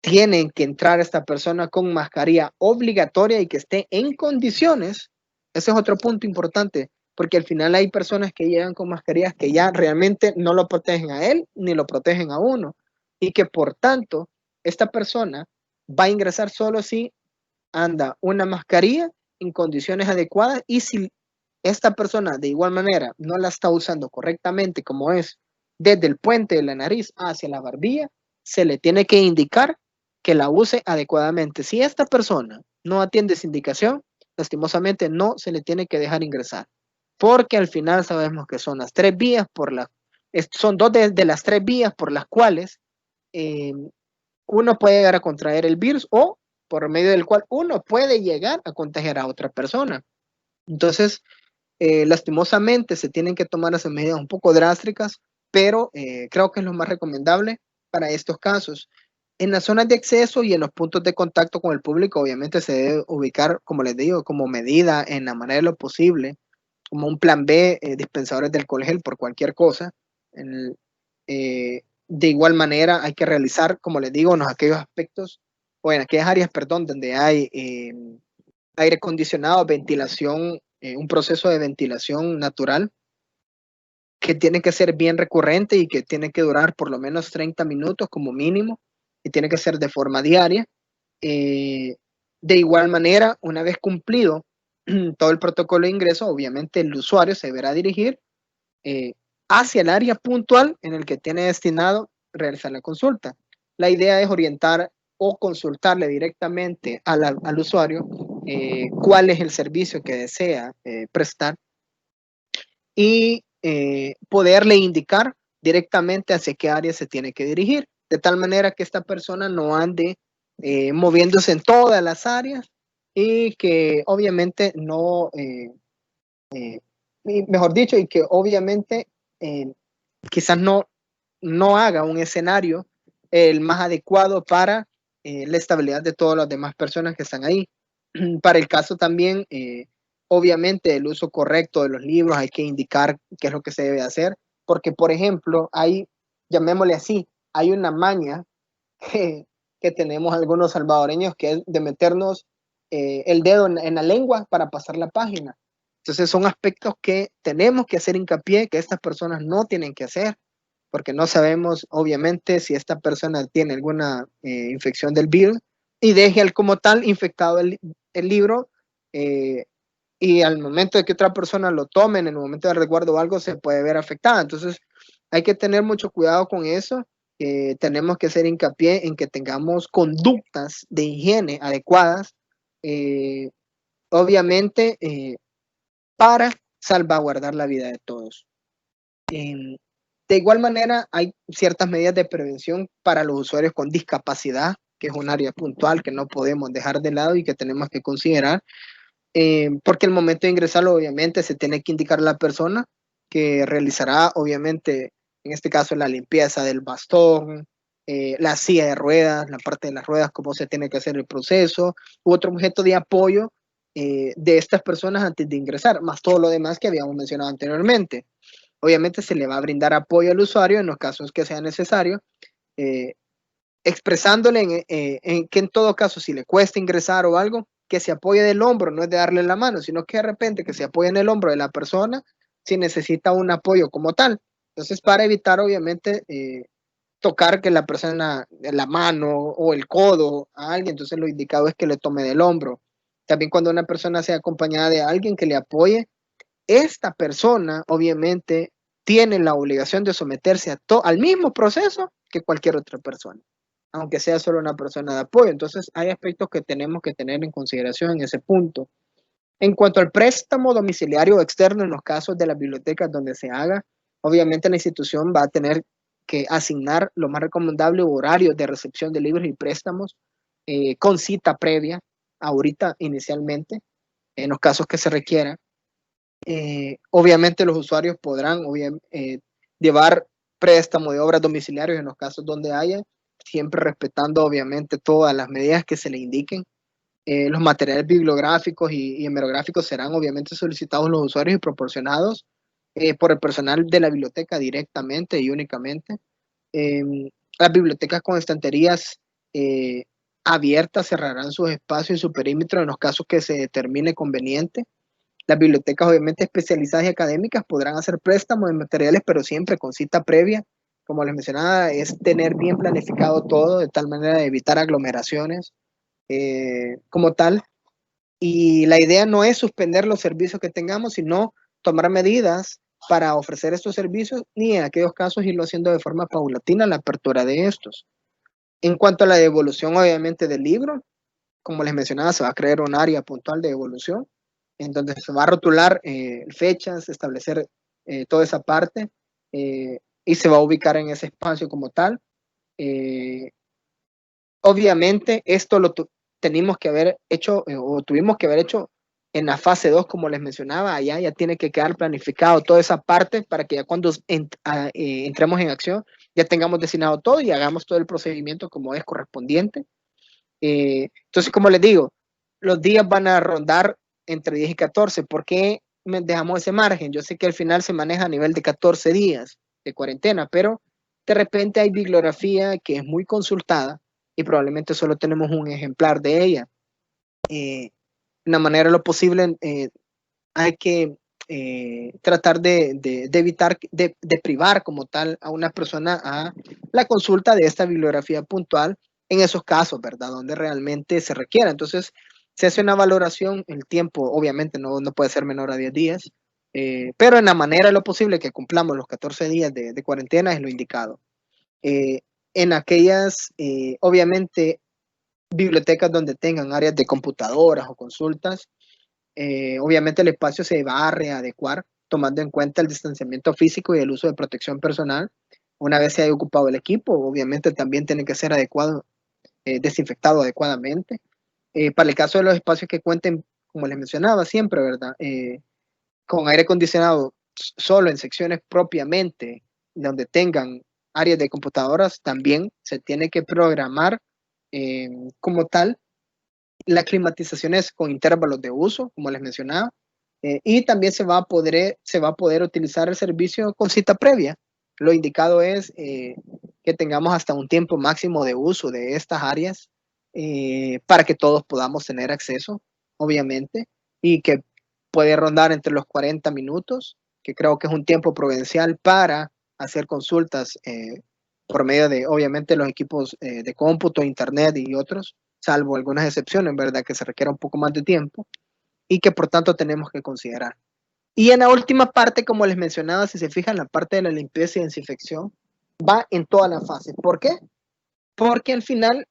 Tienen que entrar esta persona con mascarilla obligatoria y que esté en condiciones. Ese es otro punto importante, porque al final hay personas que llegan con mascarillas que ya realmente no lo protegen a él ni lo protegen a uno y que por tanto esta persona va a ingresar solo si anda una mascarilla en condiciones adecuadas y si esta persona de igual manera no la está usando correctamente como es desde el puente de la nariz hacia la barbilla, se le tiene que indicar que la use adecuadamente. Si esta persona no atiende esa indicación, lastimosamente no se le tiene que dejar ingresar, porque al final sabemos que son las 3 vías son 2 de las 3 vías por las cuales uno puede llegar a contraer el virus o por medio del cual uno puede llegar a contagiar a otra persona. Entonces, lastimosamente se tienen que tomar esas medidas un poco drásticas, pero creo que es lo más recomendable para estos casos. En las zonas de acceso y en los puntos de contacto con el público, obviamente se debe ubicar, como les digo, como medida en la manera de lo posible, como un plan B, dispensadores de alcohol gel por cualquier cosa. De igual manera, hay que realizar, como les digo, en aquellos aspectos o en aquellas áreas, perdón, donde hay aire acondicionado, ventilación un proceso de ventilación natural que tiene que ser bien recurrente y que tiene que durar por lo menos 30 minutos como mínimo y tiene que ser de forma diaria. De igual manera, una vez cumplido todo el protocolo de ingreso, obviamente el usuario se deberá dirigir hacia el área puntual en el que tiene destinado realizar la consulta. La idea es orientar o consultarle directamente al usuario cuál es el servicio que desea prestar y poderle indicar directamente hacia qué área se tiene que dirigir, de tal manera que esta persona no ande moviéndose en todas las áreas y que obviamente no, mejor dicho, y que obviamente quizás no haga un escenario el más adecuado para la estabilidad de todas las demás personas que están ahí. Para el caso también, obviamente, el uso correcto de los libros, hay que indicar qué es lo que se debe hacer, porque, por ejemplo, hay, llamémosle así, hay una maña que tenemos algunos salvadoreños, que es de meternos el dedo en la lengua para pasar la página. Entonces son aspectos que tenemos que hacer hincapié, que estas personas no tienen que hacer, porque no sabemos, obviamente, si esta persona tiene alguna infección del virus y deje al como tal infectado el libro y al momento de que otra persona lo tome, en el momento del resguardo o algo, se puede ver afectada. Entonces hay que tener mucho cuidado con eso. Tenemos que hacer hincapié en que tengamos conductas de higiene adecuadas, obviamente, para salvaguardar la vida de todos. De igual manera, hay ciertas medidas de prevención para los usuarios con discapacidad, que es un área puntual que no podemos dejar de lado y que tenemos que considerar, porque el momento de ingresarlo, obviamente, se tiene que indicar a la persona que realizará, obviamente, en este caso, la limpieza del bastón, la silla de ruedas, la parte de las ruedas, cómo se tiene que hacer el proceso, u otro objeto de apoyo de estas personas antes de ingresar, más todo lo demás que habíamos mencionado anteriormente. Obviamente se le va a brindar apoyo al usuario en los casos que sea necesario, expresándole en que en todo caso, si le cuesta ingresar o algo, que se apoye del hombro, no es de darle la mano, sino que de repente que se apoye en el hombro de la persona si necesita un apoyo como tal. Entonces, para evitar, obviamente, tocar que la persona, la mano o el codo a alguien, entonces lo indicado es que le tome del hombro. También cuando una persona sea acompañada de alguien que le apoye, esta persona obviamente tiene la obligación de someterse al mismo proceso que cualquier otra persona, aunque sea solo una persona de apoyo. Entonces hay aspectos que tenemos que tener en consideración en ese punto. En cuanto al préstamo domiciliario externo, en los casos de las bibliotecas donde se haga, obviamente la institución va a tener que asignar lo más recomendable horarios de recepción de libros y préstamos con cita previa, ahorita inicialmente, en los casos que se requiera. Obviamente los usuarios podrán llevar préstamo de obras domiciliarios en los casos donde haya, siempre respetando obviamente todas las medidas que se le indiquen. Los materiales bibliográficos y hemerográficos serán obviamente solicitados a los usuarios y proporcionados por el personal de la biblioteca directamente y únicamente. Las bibliotecas con estanterías abiertas cerrarán sus espacios y su perímetro en los casos que se determine conveniente. Las bibliotecas obviamente especializadas y académicas podrán hacer préstamos de materiales, pero siempre con cita previa. Como les mencionaba, es tener bien planificado todo de tal manera de evitar aglomeraciones como tal. Y la idea no es suspender los servicios que tengamos, sino tomar medidas para ofrecer estos servicios y en aquellos casos irlo haciendo de forma paulatina la apertura de estos. En cuanto a la devolución, obviamente, del libro, como les mencionaba, se va a crear un área puntual de devolución en donde se va a rotular fechas, establecer toda esa parte y se va a ubicar en ese espacio como tal. Obviamente esto lo tenemos que haber hecho o tuvimos que haber hecho en la fase 2, como les mencionaba, allá ya tiene que quedar planificado toda esa parte para que ya cuando entremos en acción ya tengamos designado todo y hagamos todo el procedimiento como es correspondiente. Entonces, como les digo, los días van a rondar entre 10 y 14. ¿Por qué dejamos ese margen? Yo sé que al final se maneja a nivel de 14 días de cuarentena, pero de repente hay bibliografía que es muy consultada y probablemente solo tenemos un ejemplar de ella. De una manera lo posible, hay que tratar de evitar, de privar como tal a una persona a la consulta de esta bibliografía puntual en esos casos, ¿verdad? Donde realmente se requiera. Entonces, se hace una valoración, el tiempo obviamente no puede ser menor a 10 días, pero en la manera de lo posible que cumplamos los 14 días de cuarentena es lo indicado. En aquellas, obviamente, bibliotecas donde tengan áreas de computadoras o consultas, obviamente el espacio se va a readecuar tomando en cuenta el distanciamiento físico y el uso de protección personal. Una vez se haya ocupado el equipo, obviamente también tiene que ser adecuado, desinfectado adecuadamente. Para el caso de los espacios que cuenten, como les mencionaba siempre, ¿verdad? Con aire acondicionado solo en secciones propiamente donde tengan áreas de computadoras, también se tiene que programar como tal la climatización es con intervalos de uso, como les mencionaba, y también se va a poder utilizar el servicio con cita previa. Lo indicado es que tengamos hasta un tiempo máximo de uso de estas áreas para que todos podamos tener acceso, obviamente, y que puede rondar entre los 40 minutos, que creo que es un tiempo prudencial para hacer consultas por medio de, obviamente, los equipos de cómputo, internet y otros, salvo algunas excepciones, ¿verdad? Que se requiera un poco más de tiempo y que por tanto tenemos que considerar. Y en la última parte, como les mencionaba, si se fijan, la parte de la limpieza y desinfección va en toda la fase. ¿Por qué? Porque al final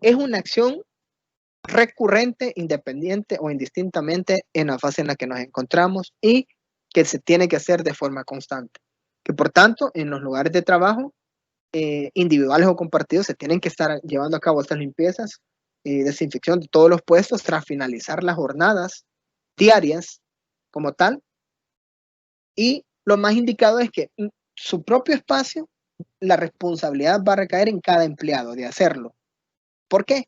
es una acción recurrente, independiente o indistintamente en la fase en la que nos encontramos y que se tiene que hacer de forma constante. Que por tanto, en los lugares de trabajo, individuales o compartidos, se tienen que estar llevando a cabo estas limpiezas y desinfección de todos los puestos tras finalizar las jornadas diarias como tal. Y lo más indicado es que su propio espacio, la responsabilidad va a recaer en cada empleado de hacerlo. ¿Por qué?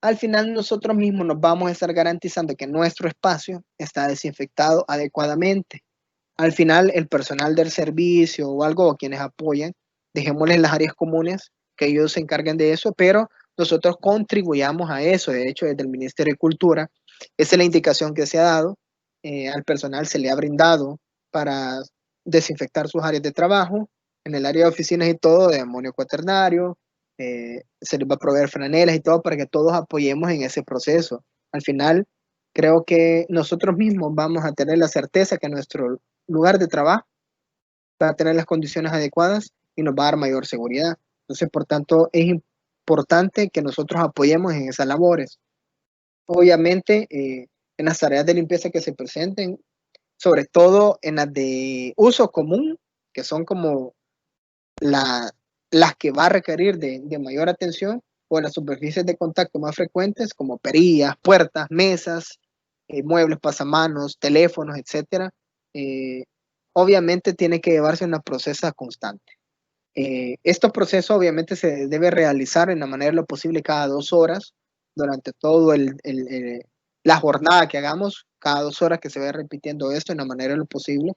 Al final nosotros mismos nos vamos a estar garantizando que nuestro espacio está desinfectado adecuadamente. Al final el personal del servicio o algo, o quienes apoyan, dejémosles las áreas comunes, que ellos se encarguen de eso, pero nosotros contribuyamos a eso. De hecho, desde el Ministerio de Cultura, esa es la indicación que se ha dado. Al personal se le ha brindado para desinfectar sus áreas de trabajo, en el área de oficinas y todo, de amonio cuaternario, se les va a proveer franelas y todo para que todos apoyemos en ese proceso. Al final, creo que nosotros mismos vamos a tener la certeza que nuestro lugar de trabajo va a tener las condiciones adecuadas y nos va a dar mayor seguridad. Entonces, por tanto, es importante que nosotros apoyemos en esas labores. Obviamente, en las tareas de limpieza que se presenten, sobre todo en las de uso común, que son como las que va a requerir de mayor atención, o en las superficies de contacto más frecuentes, como perillas, puertas, mesas, muebles, pasamanos, teléfonos, etcétera. Obviamente tiene que llevarse una procesa constante. Este proceso obviamente se debe realizar en la manera de lo posible cada 2 horas durante todo la jornada que hagamos, cada 2 horas que se vaya repitiendo esto en la manera de lo posible.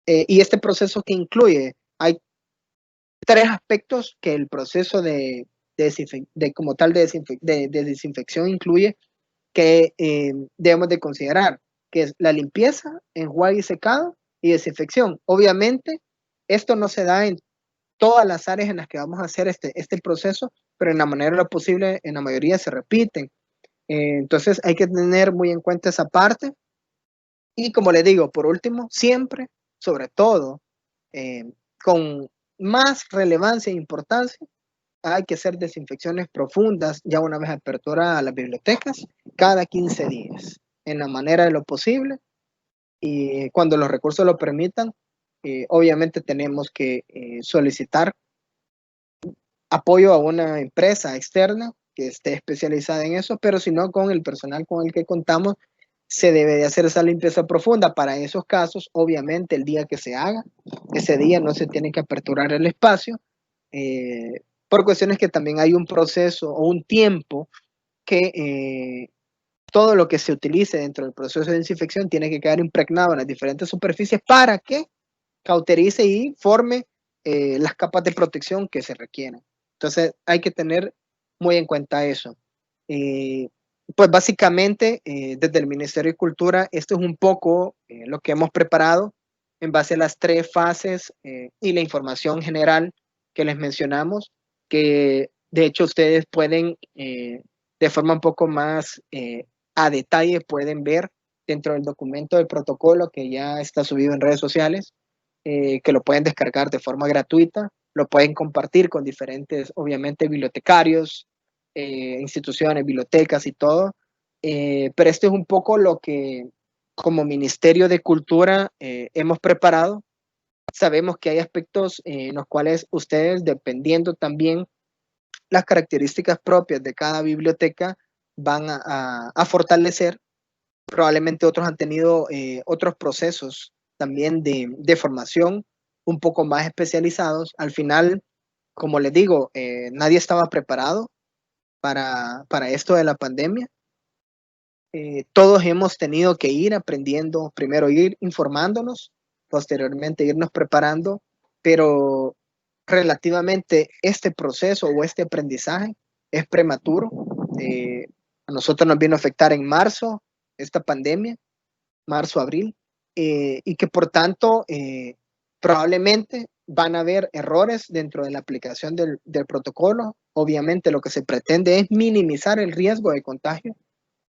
Y este proceso que incluye, hay 3 aspectos que el proceso como tal de desinfección incluye que debemos de considerar, que es la limpieza, enjuague y secado y desinfección. Obviamente, esto no se da en todas las áreas en las que vamos a hacer este proceso, pero en la manera de lo posible, en la mayoría se repiten. Entonces hay que tener muy en cuenta esa parte. Y como les digo, por último, siempre, sobre todo, con más relevancia e importancia, hay que hacer desinfecciones profundas ya una vez apertura a las bibliotecas cada 15 días, en la manera de lo posible y cuando los recursos lo permitan. Obviamente tenemos que solicitar apoyo a una empresa externa que esté especializada en eso, pero si no, con el personal con el que contamos se debe de hacer esa limpieza profunda. Para esos casos, obviamente, el día que se haga, ese día no se tiene que aperturar el espacio, por cuestiones que también hay un proceso o un tiempo que todo lo que se utilice dentro del proceso de desinfección tiene que quedar impregnado en las diferentes superficies para que cauterice y forme las capas de protección que se requieren. Entonces hay que tener muy en cuenta eso. Pues básicamente, desde el Ministerio de Cultura, esto es un poco lo que hemos preparado en base a las 3 fases y la información general que les mencionamos, que de hecho ustedes pueden de forma un poco más a detalle, pueden ver dentro del documento del protocolo que ya está subido en redes sociales, que lo pueden descargar de forma gratuita, lo pueden compartir con diferentes, obviamente, bibliotecarios, instituciones, bibliotecas y todo. Pero esto es un poco lo que como Ministerio de Cultura hemos preparado. Sabemos que hay aspectos en los cuales ustedes, dependiendo también las características propias de cada biblioteca, van a fortalecer. Probablemente otros han tenido otros procesos también de formación un poco más especializados. Al final, como les digo, nadie estaba preparado para esto de la pandemia. Todos hemos tenido que ir aprendiendo, primero ir informándonos, posteriormente irnos preparando, pero relativamente este proceso o este aprendizaje es prematuro. A nosotros nos vino a afectar en marzo esta pandemia, marzo, abril, y que por tanto probablemente van a haber errores dentro de la aplicación del protocolo. Obviamente lo que se pretende es minimizar el riesgo de contagio,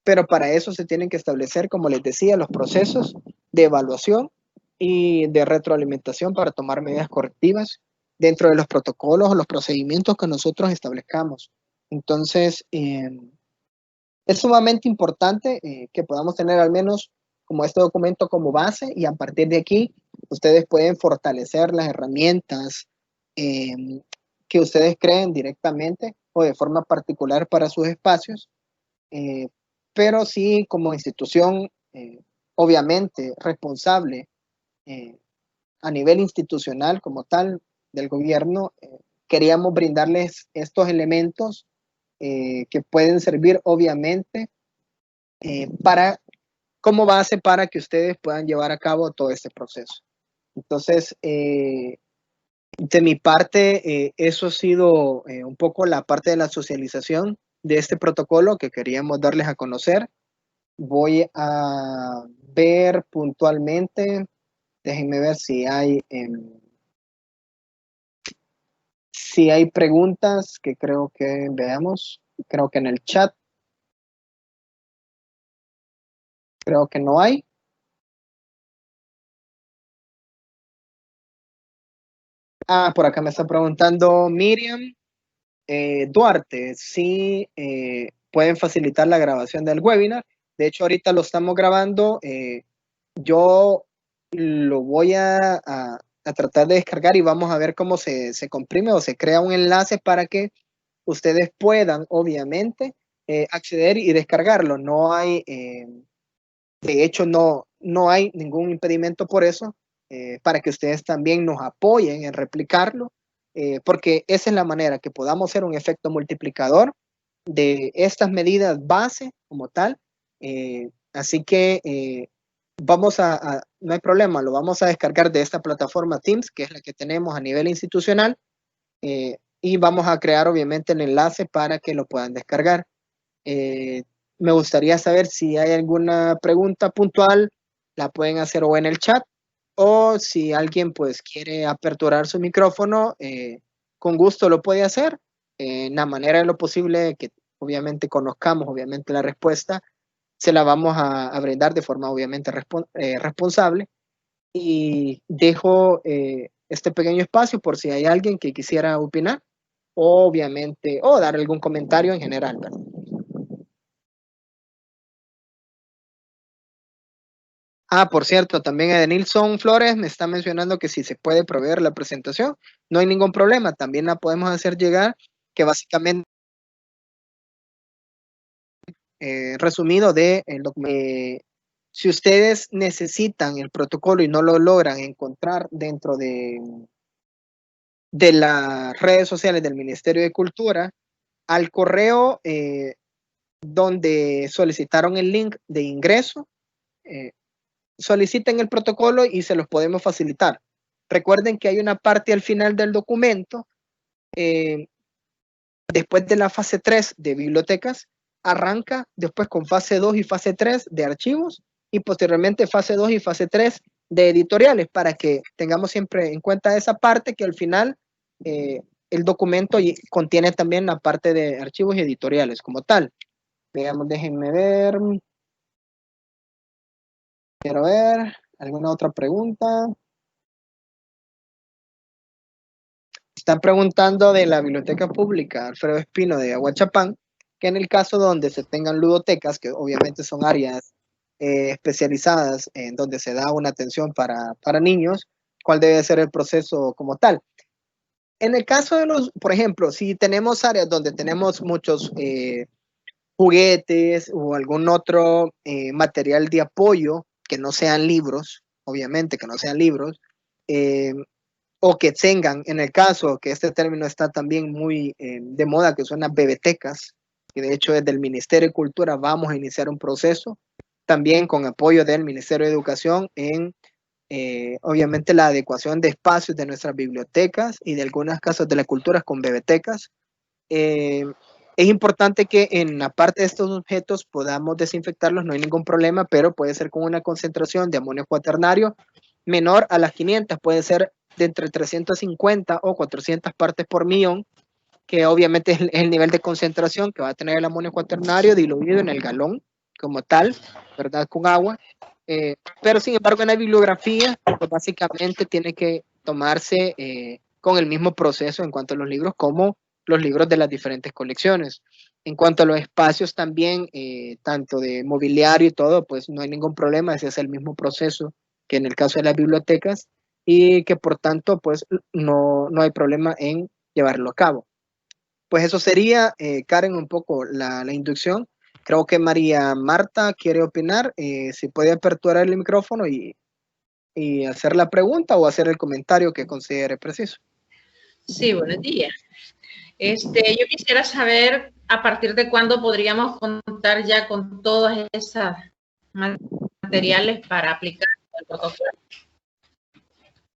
pero para eso se tienen que establecer, como les decía, los procesos de evaluación y de retroalimentación para tomar medidas correctivas dentro de los protocolos o los procedimientos que nosotros establezcamos. Entonces, es sumamente importante que podamos tener al menos como este documento como base, y a partir de aquí ustedes pueden fortalecer las herramientas que ustedes creen directamente o de forma particular para sus espacios, pero sí como institución obviamente responsable a nivel institucional como tal del gobierno, queríamos brindarles estos elementos que pueden servir obviamente para como base para que ustedes puedan llevar a cabo todo este proceso. Entonces, de mi parte, eso ha sido un poco la parte de la socialización de este protocolo que queríamos darles a conocer. Voy a ver puntualmente, déjenme ver si hay preguntas que creo que veamos. Creo que en el chat, creo que no hay. Por acá me está preguntando Miriam Duarte, si pueden facilitar la grabación del webinar. De hecho, ahorita lo estamos grabando. Yo lo voy a tratar de descargar y vamos a ver cómo se comprime o se crea un enlace para que ustedes puedan, obviamente, acceder y descargarlo. No hay, de hecho, no hay ningún impedimento por eso, para que ustedes también nos apoyen en replicarlo, porque esa es la manera que podamos hacer un efecto multiplicador de estas medidas base como tal. Así que no hay problema, lo vamos a descargar de esta plataforma Teams, que es la que tenemos a nivel institucional, y vamos a crear obviamente el enlace para que lo puedan descargar. Me gustaría saber si hay alguna pregunta puntual, la pueden hacer o en el chat, o si alguien pues quiere aperturar su micrófono, con gusto lo puede hacer, en la manera de lo posible que obviamente conozcamos obviamente la respuesta, se la vamos a brindar de forma obviamente responsable, y dejo este pequeño espacio por si hay alguien que quisiera opinar, obviamente, o dar algún comentario en general, ¿verdad? Por cierto, también Edenilson Flores me está mencionando que si se puede proveer la presentación, no hay ningún problema, también la podemos hacer llegar, que básicamente resumido de el documento. Si ustedes necesitan el protocolo y no lo logran encontrar dentro de las redes sociales del Ministerio de Cultura, al correo donde solicitaron el link de ingreso, soliciten el protocolo y se los podemos facilitar. Recuerden que hay una parte al final del documento, después de la fase 3 de bibliotecas, arranca después con fase 2 y fase 3 de archivos y posteriormente fase 2 y fase 3 de editoriales, para que tengamos siempre en cuenta esa parte, que al final el documento contiene también la parte de archivos y editoriales como tal. Veamos, déjenme ver. Quiero ver, ¿alguna otra pregunta? Están preguntando de la biblioteca pública Alfredo Espino de Aguachapán, que en el caso donde se tengan ludotecas, que obviamente son áreas especializadas en donde se da una atención para niños, ¿cuál debe ser el proceso como tal? En el caso de los, por ejemplo, si tenemos áreas donde tenemos muchos juguetes o algún otro material de apoyo que no sean libros, obviamente que no sean libros, o que tengan, en el caso que este término está también muy de moda, que son las bebetecas, que de hecho desde el Ministerio de Cultura vamos a iniciar un proceso, también con apoyo del Ministerio de Educación en obviamente la adecuación de espacios de nuestras bibliotecas y de algunas casas de la cultura con bebetecas. Es importante que en la parte de estos objetos podamos desinfectarlos, no hay ningún problema, pero puede ser con una concentración de amonio cuaternario menor a las 500, puede ser de entre 350 o 400 partes por millón, que obviamente es el nivel de concentración que va a tener el amonio cuaternario diluido en el galón como tal, ¿verdad? Con agua. Pero sin embargo en la bibliografía, pues básicamente tiene que tomarse con el mismo proceso en cuanto a los libros como los libros de las diferentes colecciones. En cuanto a los espacios también, tanto de mobiliario y todo, pues no hay ningún problema, ese es el mismo proceso que en el caso de las bibliotecas y que por tanto pues no hay problema en llevarlo a cabo. Pues eso sería, Karen, un poco la inducción. Creo que María Marta quiere opinar, si puede aperturar el micrófono y hacer la pregunta o hacer el comentario que considere preciso. Sí, buenos días. Yo quisiera saber a partir de cuándo podríamos contar ya con todas esas materiales para aplicar el protocolo.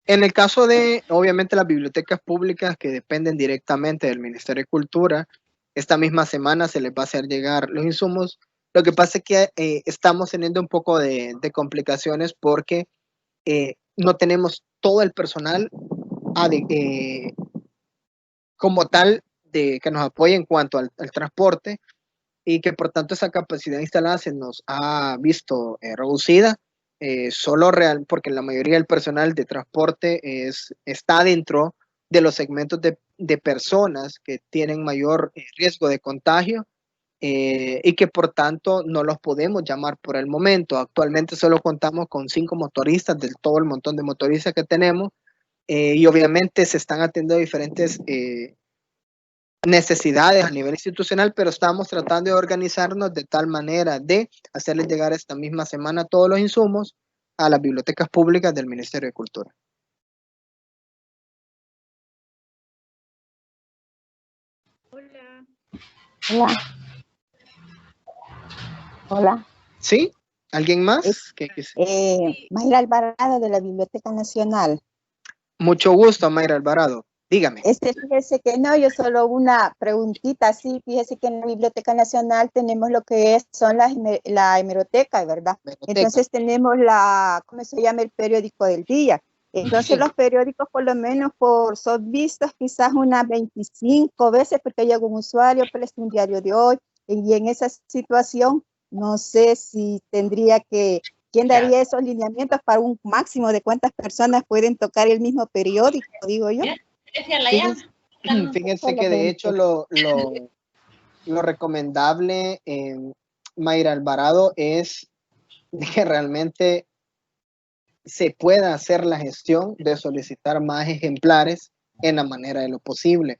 En el caso de, obviamente, las bibliotecas públicas que dependen directamente del Ministerio de Cultura, esta misma semana se les va a hacer llegar los insumos. Lo que pasa es que estamos teniendo un poco de complicaciones porque no tenemos todo el personal como tal que nos apoye en cuanto al transporte y que por tanto esa capacidad instalada se nos ha visto reducida. Solo porque la mayoría del personal de transporte está dentro de los segmentos de personas que tienen mayor riesgo de contagio y que por tanto no los podemos llamar por el momento. Actualmente solo contamos con 5 motoristas del todo el montón de motoristas que tenemos y obviamente se están atendiendo diferentes necesidades a nivel institucional, pero estamos tratando de organizarnos de tal manera de hacerles llegar esta misma semana todos los insumos a las bibliotecas públicas del Ministerio de Cultura. Hola. Hola. Hola. ¿Sí? ¿Alguien más? Mayra Alvarado de la Biblioteca Nacional. Mucho gusto, Mayra Alvarado. Dígame. Fíjese que no, yo solo una preguntita, sí, fíjese que en la Biblioteca Nacional tenemos lo que son la hemeroteca, ¿verdad? Entonces tenemos ¿cómo se llama? El periódico del día. Entonces los periódicos por lo menos son vistos quizás unas 25 veces porque llega un usuario, presta un diario de hoy y en esa situación no sé si ¿quién daría esos lineamientos para un máximo de cuántas personas pueden tocar el mismo periódico, digo yo? Fíjense que de hecho lo recomendable, Mayra Alvarado, es que realmente se pueda hacer la gestión de solicitar más ejemplares en la manera de lo posible.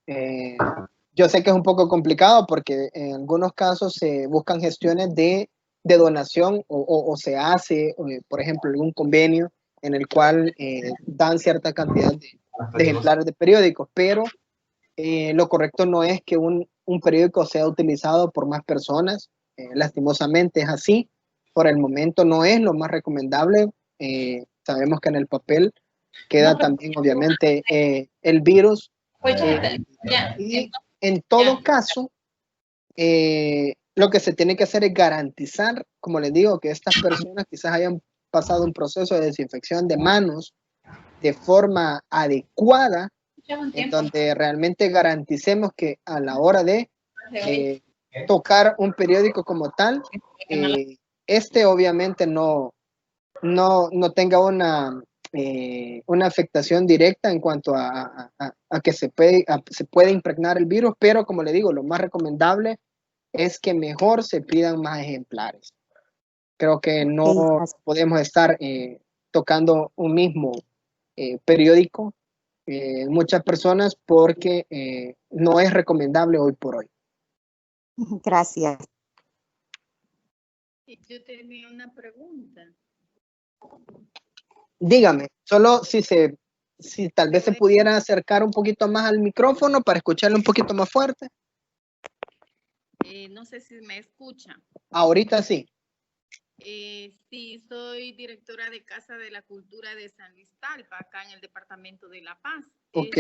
Yo sé que es un poco complicado porque en algunos casos se buscan gestiones de donación o se hace, por ejemplo, algún convenio en el cual dan cierta cantidad de ejemplares de periódicos, pero lo correcto no es que un periódico sea utilizado por más personas. Lastimosamente es así. Por el momento no es lo más recomendable. Sabemos que en el papel queda también obviamente el virus. Y en todo caso, lo que se tiene que hacer es garantizar, como les digo, que estas personas quizás hayan pasado un proceso de desinfección de manos de forma adecuada, en donde realmente garanticemos que a la hora de tocar un periódico como tal, obviamente no tenga una afectación directa en cuanto a que se puede impregnar el virus, pero como le digo, lo más recomendable es que mejor se pidan más ejemplares. Creo que no podemos estar tocando un mismo periódico muchas personas porque no es recomendable hoy por hoy. Gracias. Yo tenía una pregunta. Dígame, solo si tal vez se pudiera acercar un poquito más al micrófono para escucharle un poquito más fuerte. No sé si me escucha. Ahorita sí. Sí, soy directora de Casa de la Cultura de San Luis Talpa, acá en el departamento de La Paz. Ok.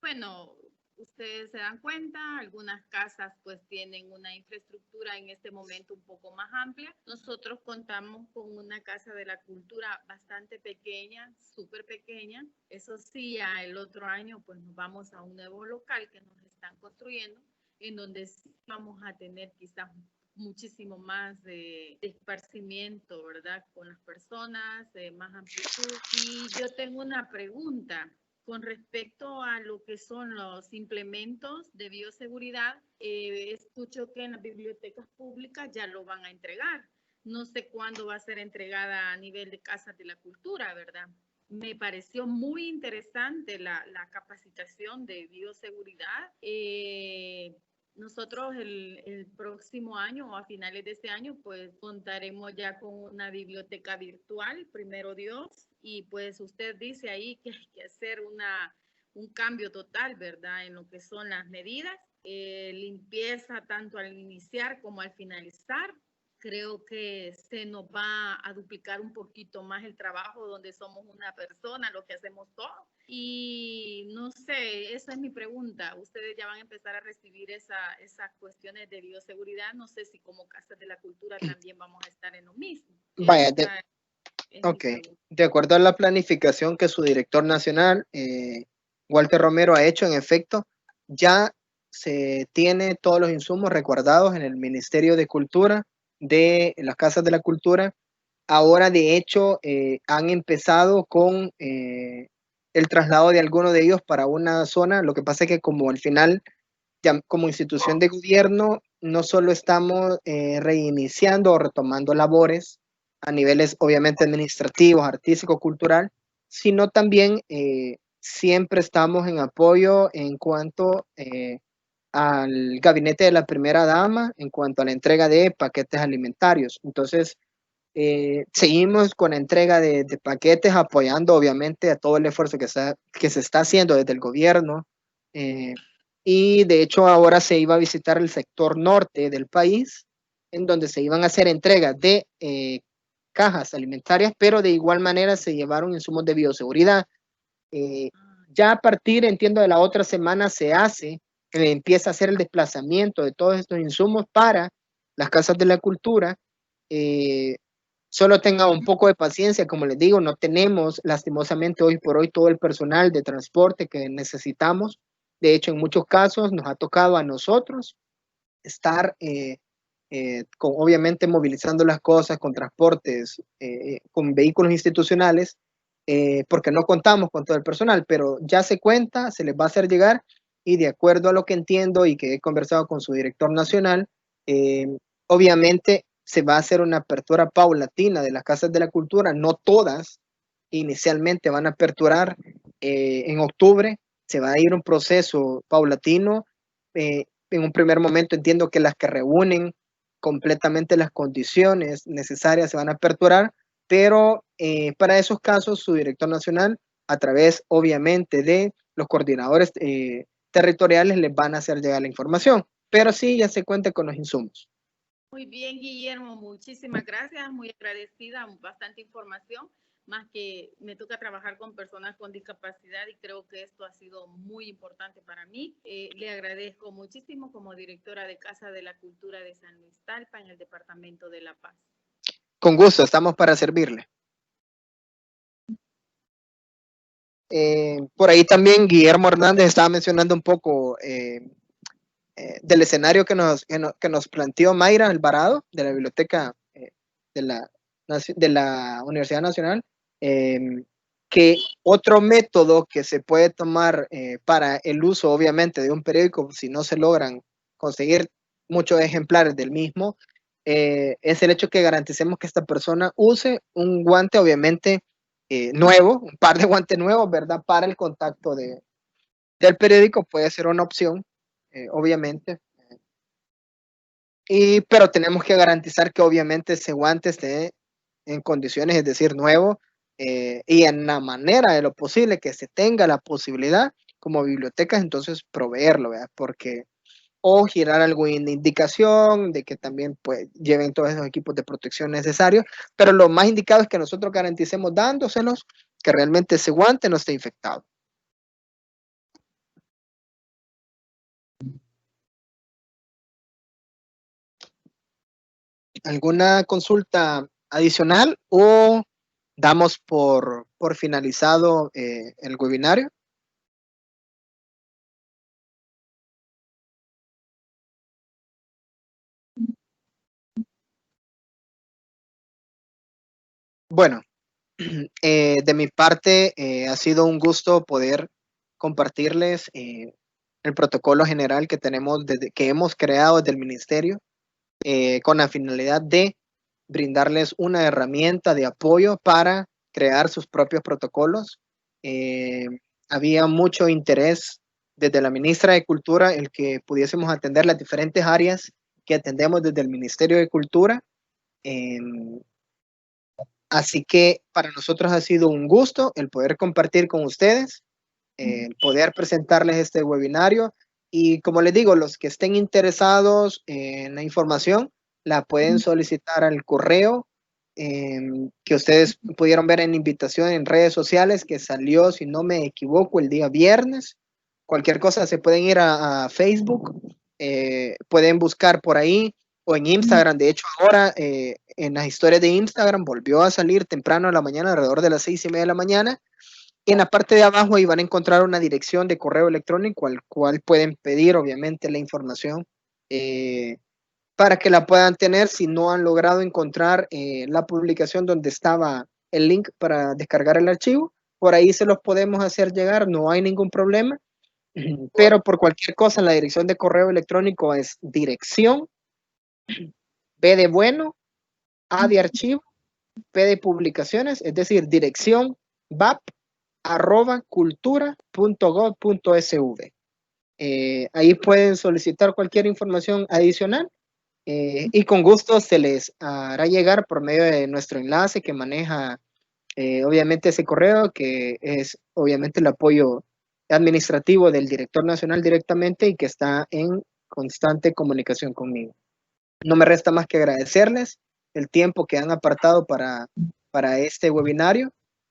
Bueno, ustedes se dan cuenta, algunas casas pues tienen una infraestructura en este momento un poco más amplia. Nosotros contamos con una Casa de la Cultura bastante pequeña, súper pequeña. Eso sí, ya el otro año pues nos vamos a un nuevo local que nos están construyendo, en donde sí vamos a tener quizás muchísimo más de esparcimiento, ¿verdad? Con las personas, más amplitud. Y yo tengo una pregunta con respecto a lo que son los implementos de bioseguridad. Escucho que en las bibliotecas públicas ya lo van a entregar. No sé cuándo va a ser entregada a nivel de Casas de la Cultura, ¿verdad? Me pareció muy interesante la capacitación de bioseguridad. Nosotros el próximo año o a finales de este año pues contaremos ya con una biblioteca virtual, primero Dios, y pues usted dice ahí que hay que hacer un cambio total, ¿verdad? En lo que son las medidas, limpieza tanto al iniciar como al finalizar. Creo que se nos va a duplicar un poquito más el trabajo donde somos una persona, lo que hacemos todo. Y no sé, esa es mi pregunta. Ustedes ya van a empezar a recibir esas cuestiones de bioseguridad. No sé si como Casas de la Cultura también vamos a estar en lo mismo. Vaya, de acuerdo a la planificación que su director nacional, Walter Romero, ha hecho, en efecto, ya se tiene todos los insumos resguardados en el Ministerio de Cultura de las Casas de la Cultura. Ahora, de hecho, han empezado con el traslado de algunos de ellos para una zona. Lo que pasa es que como al final, ya como institución de gobierno, no solo estamos reiniciando o retomando labores a niveles obviamente administrativos, artísticos, cultural, sino también siempre estamos en apoyo en cuanto al gabinete de la primera dama, en cuanto a la entrega de paquetes alimentarios. Entonces, seguimos con la entrega de paquetes, apoyando obviamente a todo el esfuerzo que se está haciendo desde el gobierno. Y de hecho ahora se iba a visitar el sector norte del país, en donde se iban a hacer entregas de cajas alimentarias, pero de igual manera se llevaron insumos de bioseguridad. Ya a partir, entiendo, de la otra semana empieza a hacer el desplazamiento de todos estos insumos para las Casas de la Cultura. Solo tenga un poco de paciencia, como les digo, no tenemos lastimosamente hoy por hoy todo el personal de transporte que necesitamos. De hecho, en muchos casos nos ha tocado a nosotros estar obviamente movilizando las cosas con transportes, con vehículos institucionales, porque no contamos con todo el personal, pero ya se cuenta, se les va a hacer llegar, y de acuerdo a lo que entiendo y que he conversado con su director nacional, obviamente se va a hacer una apertura paulatina de las Casas de la Cultura. No todas inicialmente van a aperturar en octubre, se va a ir un proceso paulatino. En un primer momento entiendo que las que reúnen completamente las condiciones necesarias se van a aperturar, pero para esos casos su director nacional, a través obviamente de los coordinadores territoriales, les van a hacer llegar la información, pero sí ya se cuenta con los insumos. Muy bien, Guillermo, muchísimas gracias, muy agradecida, bastante información. más que me toca trabajar con personas con discapacidad y creo que esto ha sido muy importante para mí. Le agradezco muchísimo como directora de Casa de la Cultura de San Luis Talpa en el Departamento de La Paz. Con gusto, estamos para servirle. Por ahí también Guillermo Hernández estaba mencionando un poco del escenario que nos planteó Mayra Alvarado de la biblioteca de la Universidad Nacional, que otro método que se puede tomar para el uso obviamente de un periódico, si no se logran conseguir muchos ejemplares del mismo, es el hecho que garanticemos que esta persona use un guante obviamente nuevo, un par de guantes nuevos, ¿verdad? Para el contacto del periódico puede ser una opción, obviamente. Pero tenemos que garantizar que obviamente ese guante esté en condiciones, es decir, nuevo, y en la manera de lo posible que se tenga la posibilidad como bibliotecas, entonces proveerlo, ¿verdad? Porque o girar alguna indicación de que también pues lleven todos esos equipos de protección necesarios, pero lo más indicado es que nosotros garanticemos dándoselos que realmente ese guante no esté infectado. ¿Alguna consulta adicional o damos por finalizado el webinario? Bueno, de mi parte ha sido un gusto poder compartirles el protocolo general que tenemos que hemos creado desde el ministerio con la finalidad de brindarles una herramienta de apoyo para crear sus propios protocolos. Había mucho interés desde la ministra de Cultura el que pudiésemos atender las diferentes áreas que atendemos desde el Ministerio de Cultura. Así que para nosotros ha sido un gusto el poder compartir con ustedes, el poder presentarles este webinario y como les digo, los que estén interesados en la información la pueden solicitar al correo que ustedes pudieron ver en invitación en redes sociales que salió, si no me equivoco, el día viernes. Cualquier cosa se pueden ir a Facebook, pueden buscar por ahí o en Instagram. De hecho, ahora en las historias de Instagram volvió a salir temprano a la mañana, alrededor de las 6:30 de la mañana. En la parte de abajo ahí van a encontrar una dirección de correo electrónico al cual pueden pedir obviamente la información para que la puedan tener si no han logrado encontrar la publicación donde estaba el link para descargar el archivo. Por ahí se los podemos hacer llegar, no hay ningún problema. Pero por cualquier cosa, la dirección de correo electrónico es dirección, B de bueno, A de archivo, P de publicaciones, es decir, dirección vap@cultura.gov.sv. Ahí pueden solicitar cualquier información adicional y con gusto se les hará llegar por medio de nuestro enlace que maneja obviamente ese correo, que es obviamente el apoyo administrativo del director nacional directamente y que está en constante comunicación conmigo. No me resta más que agradecerles el tiempo que han apartado para este webinario.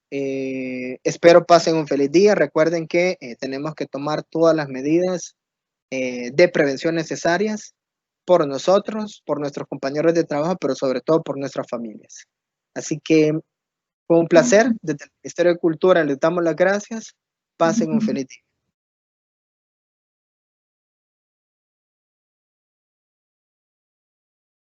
Espero pasen un feliz día. Recuerden que tenemos que tomar todas las medidas de prevención necesarias por nosotros, por nuestros compañeros de trabajo, pero sobre todo por nuestras familias. Así que fue un placer. Desde el Ministerio de Cultura les damos las gracias. Pasen un feliz día.